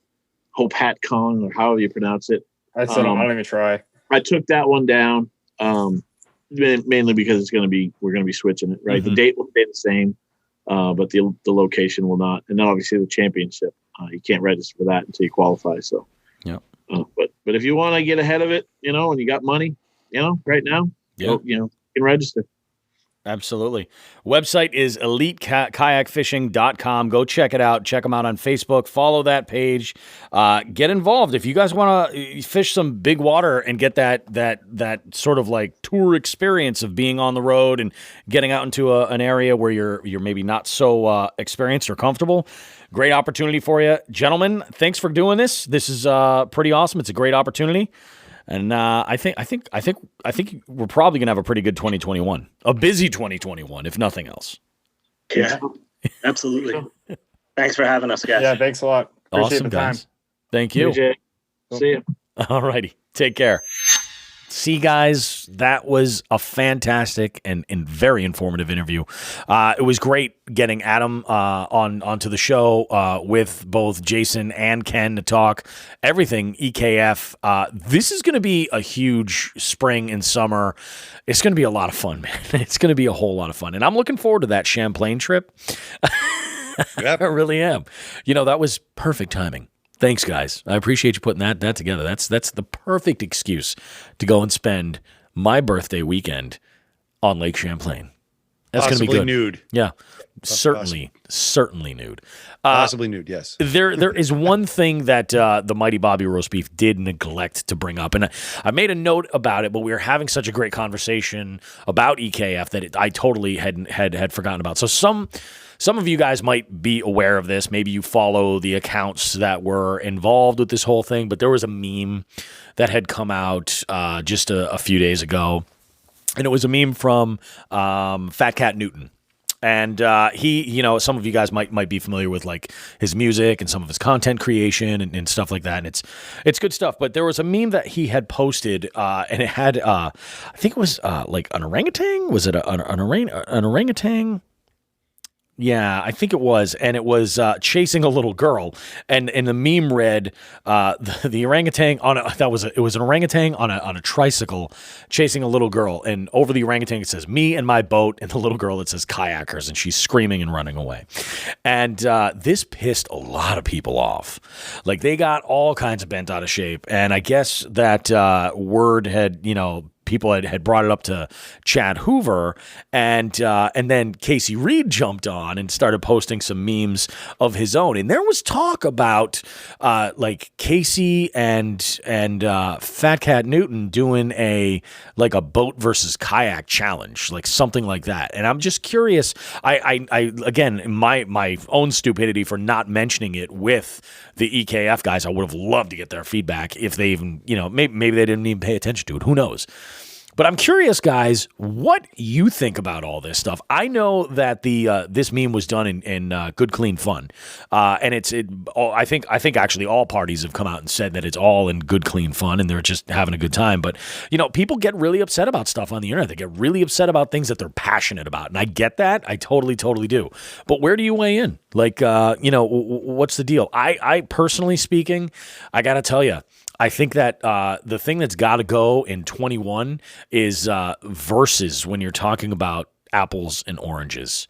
G: Hopatcong, or however you pronounce it.
E: I said I don't even try.
G: I took that one down. Mainly because we're going to be switching it, right? Mm-hmm. The date will stay the same, but the location will not. And then obviously the championship, you can't register for that until you qualify. So,
A: yeah.
G: But if you want to get ahead of it, and you got money, right now, you can register.
A: Absolutely. Website is elitekayakfishing.com. Go check it out. Check them out on Facebook. Follow that page. Get involved. If you guys want to fish some big water and get that sort of like tour experience of being on the road and getting out into an area where you're maybe not so experienced or comfortable, great opportunity for you. Gentlemen, thanks for doing this. This is pretty awesome. It's a great opportunity. And I think we're probably gonna have a pretty good 2021, a busy 2021, if nothing else.
F: Yeah, absolutely. Thanks for having us, guys.
E: Yeah, thanks a lot. Appreciate
A: Awesome,
E: the time.
A: guys. Thank you.
G: See you.
A: All righty, take care. See, guys, that was a fantastic and very informative interview. It was great getting Adam onto the show with both Jason and Ken to talk everything EKF. This is going to be a huge spring and summer. It's going to be a lot of fun, man. It's going to be a whole lot of fun. And I'm looking forward to that Champlain trip.
B: Yep.
A: I really am. That was perfect timing. Thanks, guys. I appreciate you putting that together. That's the perfect excuse to go and spend my birthday weekend on Lake Champlain. That's going to be good.
B: Nude.
A: Yeah, certainly nude.
B: Possibly nude. Yes.
A: There is one thing that the Mighty Bobby Roast Beef did neglect to bring up, and I made a note about it, but we were having such a great conversation about EKF that I totally had forgotten about. So some of you guys might be aware of this. Maybe you follow the accounts that were involved with this whole thing, but there was a meme that had come out just a few days ago, and it was a meme from Fat Cat Newton. And he, some of you guys might be familiar with like his music and some of his content creation and stuff like that. And it's good stuff. But there was a meme that he had posted, and it had, I think it was like an orangutan. Was it an orangutan? Yeah, I think it was, and it was chasing a little girl, and the meme read the orangutan it was an orangutan on a tricycle chasing a little girl, and over the orangutan it says "me and my boat," and the little girl it says "kayakers," and she's screaming and running away, and this pissed a lot of people off. Like they got all kinds of bent out of shape, and I guess that word had people had brought it up to Chad Hoover, and then Casey Reed jumped on and started posting some memes of his own. And there was talk about like Casey and Fat Cat Newton doing a boat versus kayak challenge, like something like that. And I'm just curious. I again, my own stupidity for not mentioning it with the EKF guys. I would have loved to get their feedback if they even, maybe they didn't even pay attention to it. Who knows? But I'm curious, guys, what you think about all this stuff. I know that this meme was done in good, clean fun, and I think actually all parties have come out and said that it's all in good, clean fun, and they're just having a good time. But people get really upset about stuff on the internet. They get really upset about things that they're passionate about, and I get that. I totally do. But where do you weigh in? Like, what's the deal? I personally speaking, I got to tell you. I think that the thing that's got to go in 21 is versus when you're talking about apples and oranges.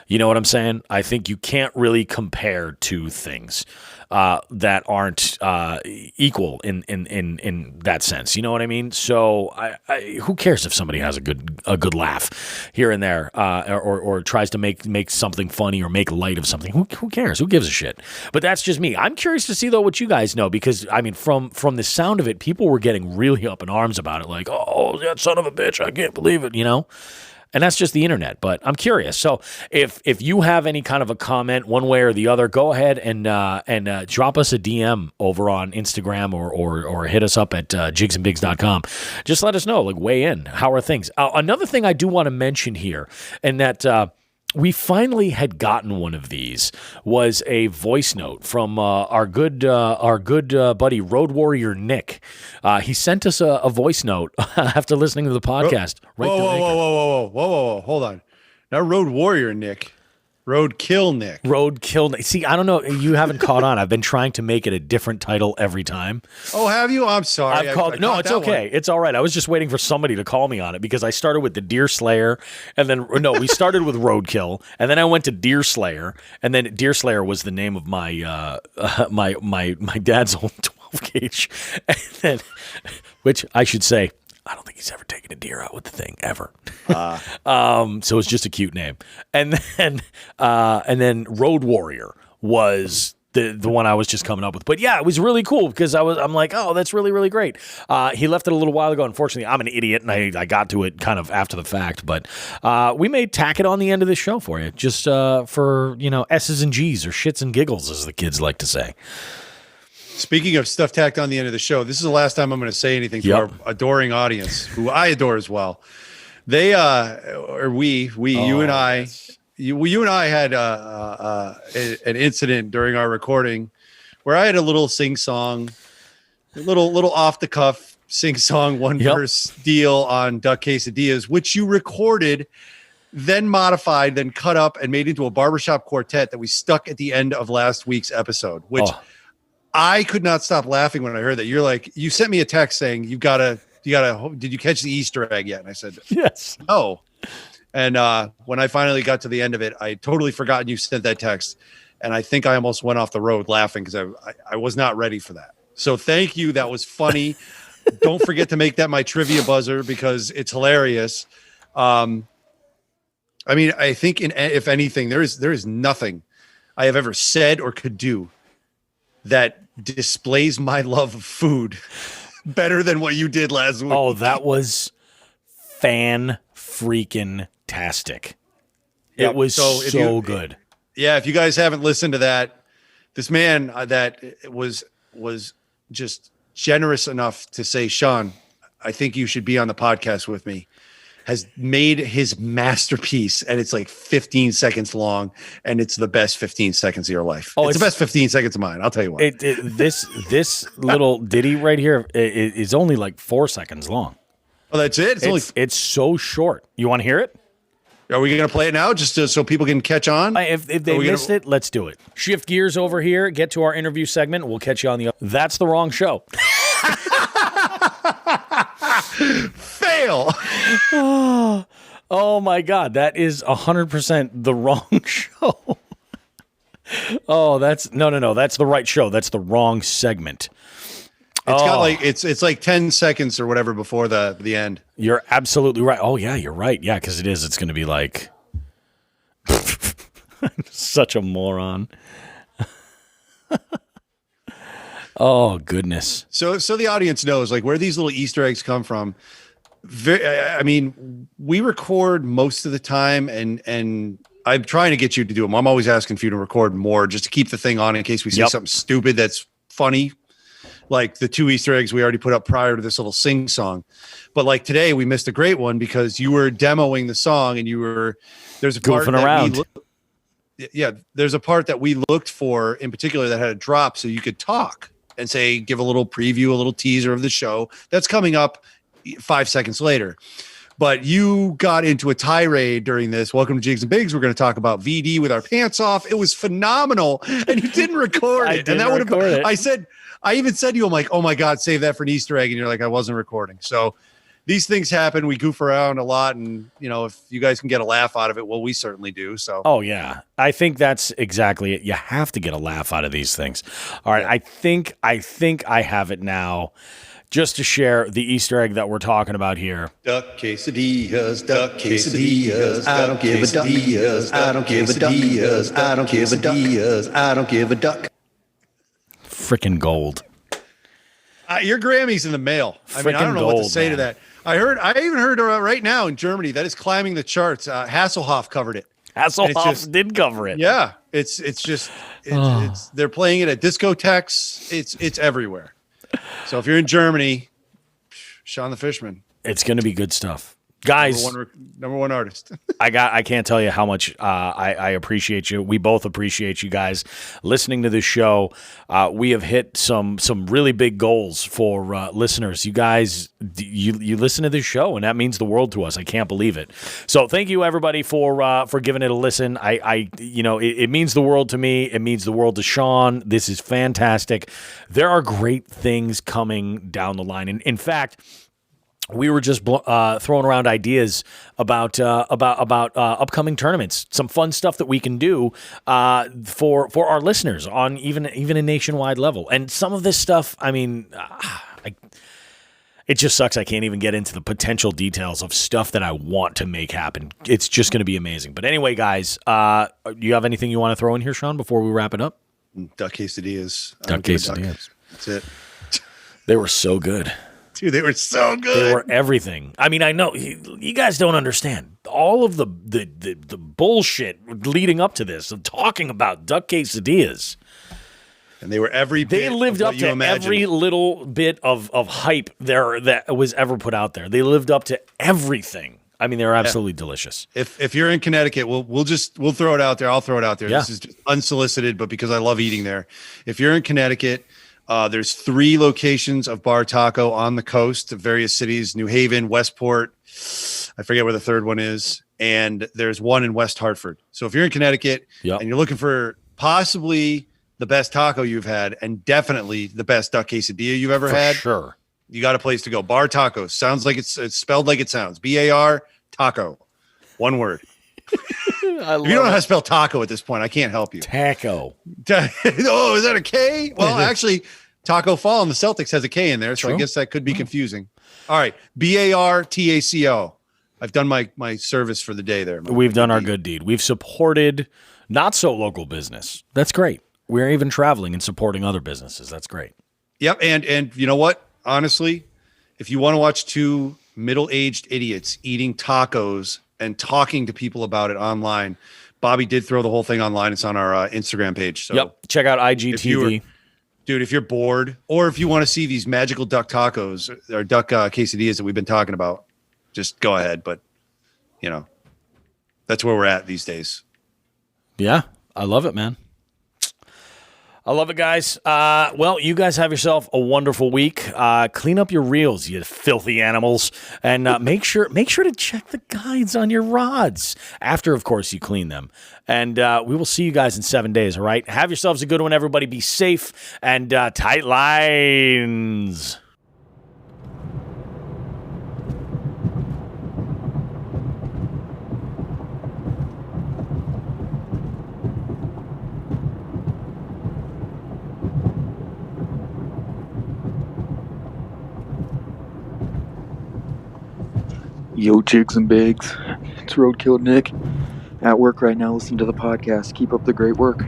A: You know what I'm saying? I think you can't really compare two things that aren't equal in that sense. You know what I mean? So who cares if somebody has a good laugh here and there, or tries to make something funny or make light of something? Who cares? Who gives a shit? But that's just me. I'm curious to see though what you guys know, because I mean, from the sound of it, people were getting really up in arms about it, like, oh, that son of a bitch, I can't believe it, And that's just the internet, but I'm curious. So if you have any kind of a comment one way or the other, go ahead and drop us a DM over on Instagram or hit us up at jigsandbigs.com. Just let us know, weigh in. How are things? Another thing I do want to mention here, and that we finally had gotten one of these, was a voice note from our good buddy Road Warrior Nick. He sent us a voice note after listening to the podcast.
B: Whoa, hold on. Not Road Warrior Nick. Roadkill Nick.
A: Roadkill Nick. See, I don't know. You haven't caught on. I've been trying to make it a different title every time.
B: Oh, have you? I'm sorry.
A: No, it's okay. It's all right. I was just waiting for somebody to call me on it, because I started with the Deer Slayer, and then we started with Roadkill, and then I went to Deer Slayer, and then Deer Slayer was the name of my my dad's old 12 gauge, and then, which I should say,
H: I don't think he's ever taken a deer out with the thing ever. So it's just a cute name. And then Road Warrior was the one I was just coming up with. But yeah, it was really cool because I'm like, oh, that's really, really great. He left it a little while ago. Unfortunately, I'm an idiot and I got to it kind of after the fact. But we may tack it on the end of the show for you, just for S's and G's or shits and giggles, as the kids like to say.
B: Speaking of stuff tacked on the end of the show, this is the last time I'm going to say anything to our adoring audience, who I adore as well. They you and I. Yes. You and I had an incident during our recording where I had a little sing-song, a little off-the-cuff sing-song one-verse deal on duck quesadillas, which you recorded, then modified, then cut up, and made into a barbershop quartet that we stuck at the end of last week's episode, which I could not stop laughing when I heard that. You're like, you sent me a text saying, you gotta, did you catch the Easter egg yet? And I said,
H: yes.
B: No. And when I finally got to the end of it, I totally forgotten you sent that text. And I think I almost went off the road laughing because I was not ready for that. So thank you. That was funny. Don't forget to make that my trivia buzzer because it's hilarious. I mean, I think if anything, there is nothing I have ever said or could do that displays my love of food better than what you did last week.
H: Oh, that was fan-freaking-tastic. It was so good.
B: Yeah, if you guys haven't listened to that, this man that was just generous enough to say, Sean, I think you should be on the podcast with me, has made his masterpiece, and it's like 15 seconds long, and it's the best 15 seconds of your life. It's the best 15 seconds of mine. I'll tell you what.
H: This little ditty right here is only like 4 seconds long.
B: Oh, that's it?
H: It's so short. You want to hear it?
B: Are we going to play it now just so people can catch on?
H: If they missed it, let's do it. Shift gears over here, get to our interview segment. We'll catch you on the... That's the wrong show.
B: Fail.
H: Oh my God. That is 100% the wrong show. Oh, that's... No. That's the right show. That's the wrong segment.
B: It's got like it's like 10 seconds or whatever before the end.
H: You're absolutely right. Oh yeah, you're right. Yeah, because it's going to be like I'm such a moron. Oh goodness.
B: So the audience knows like where these little Easter eggs come from. I mean, we record most of the time, and I'm trying to get you to do them. I'm always asking for you to record more just to keep the thing on in case we say something stupid that's funny. Like the 2 Easter eggs we already put up prior to this little sing song. But like today we missed a great one because you were demoing the song and there's a part
H: goofing around.
B: There's a part that we looked for in particular that had a drop so you could talk and say, give a little preview, a little teaser of the show that's coming up 5 seconds later. But you got into a tirade during this. Welcome to Jigs and Bigs. We're going to talk about VD with our pants off. It was phenomenal. And you didn't record it. And that would have I even said to you, I'm like, oh my God, save that for an Easter egg. And you're like, I wasn't recording. So these things happen. We goof around a lot. And, if you guys can get a laugh out of it, well, we certainly do. So,
H: oh, yeah. I think that's exactly it. You have to get a laugh out of these things. All right. Yeah. I think I have it now. Just to share the Easter egg that we're talking about here.
B: Duck quesadillas, duck quesadillas. I don't give a duck. I don't give a duck. I don't give a duck. I don't give a duck.
H: Frickin' gold.
B: Your Grammy's in the mail. I mean, I don't know what to say to that. I even heard right now in Germany that is climbing the charts. Hasselhoff covered it.
H: Hasselhoff did cover it.
B: Yeah, it's they're playing it at discotheques. It's everywhere. So if you're in Germany, Sean the Fisherman.
H: It's going to be good stuff. Guys,
B: number one artist.
H: I can't tell you how much I appreciate you. We both appreciate you guys listening to this show. We have hit some really big goals for listeners. You guys, you listen to this show, and that means the world to us. I can't believe it. So thank you everybody for giving it a listen. It means the world to me. It means the world to Sean. This is fantastic. There are great things coming down the line, and in fact, we were just throwing around ideas about upcoming tournaments, some fun stuff that we can do for our listeners on even a nationwide level. And some of this stuff, I mean, It just sucks. I can't even get into the potential details of stuff that I want to make happen. It's just going to be amazing. But anyway, guys, do you have anything you want to throw in here, Sean, before we wrap it up?
B: Duck quesadillas.
H: Duck quesadillas.
B: That's it.
H: They were so good.
B: Dude, they were so good.
H: They were everything. I mean, I know you guys don't understand all of the bullshit leading up to this of talking about duck quesadillas.
B: And they were every bit.
H: They lived up to every little bit of hype there that was ever put out there. They lived up to everything. I mean, they're absolutely delicious.
B: If you're in Connecticut, we'll throw it out there. I'll throw it out there.
H: Yeah.
B: This is just unsolicited, but because I love eating there. If you're in Connecticut, there's 3 locations of Bartaco on the coast of various cities: New Haven, Westport. I forget where the third one is, and there's one in West Hartford. So if you're in Connecticut and you're looking for possibly the best taco you've had, and definitely the best duck quesadilla you've ever had,
H: sure,
B: you got a place to go. Bartaco sounds like it's spelled like it sounds. BAR taco, one word. If you don't know how to spell taco at this point, I can't help you.
H: Taco.
B: Oh, is that a K? Well, actually, Taco Fall and the Celtics has a K in there, so
H: True.
B: I guess that could be confusing. All right, BARTACO. I've done my service for the day there.
H: We've done our good deed. We've supported not so local business. That's great. We're even traveling and supporting other businesses. That's great.
B: Yep, and you know what? Honestly, if you want to watch 2 middle-aged idiots eating tacos and talking to people about it online, Bobby did throw the whole thing online. It's on our Instagram page. So
H: check out IGTV.
B: Dude, if you're bored, or if you want to see these magical duck tacos or duck quesadillas that we've been talking about, just go ahead. But, that's where we're at these days.
H: Yeah, I love it, man. I love it, guys. Well, you guys have yourself a wonderful week. Clean up your reels, you filthy animals, and make sure to check the guides on your rods after, of course, you clean them. And we will see you guys in 7 days. All right. Have yourselves a good one, everybody. Be safe and tight lines.
I: Yo, Jigs and Bigs. It's Roadkill Nick. At work right now, listen to the podcast. Keep up the great work.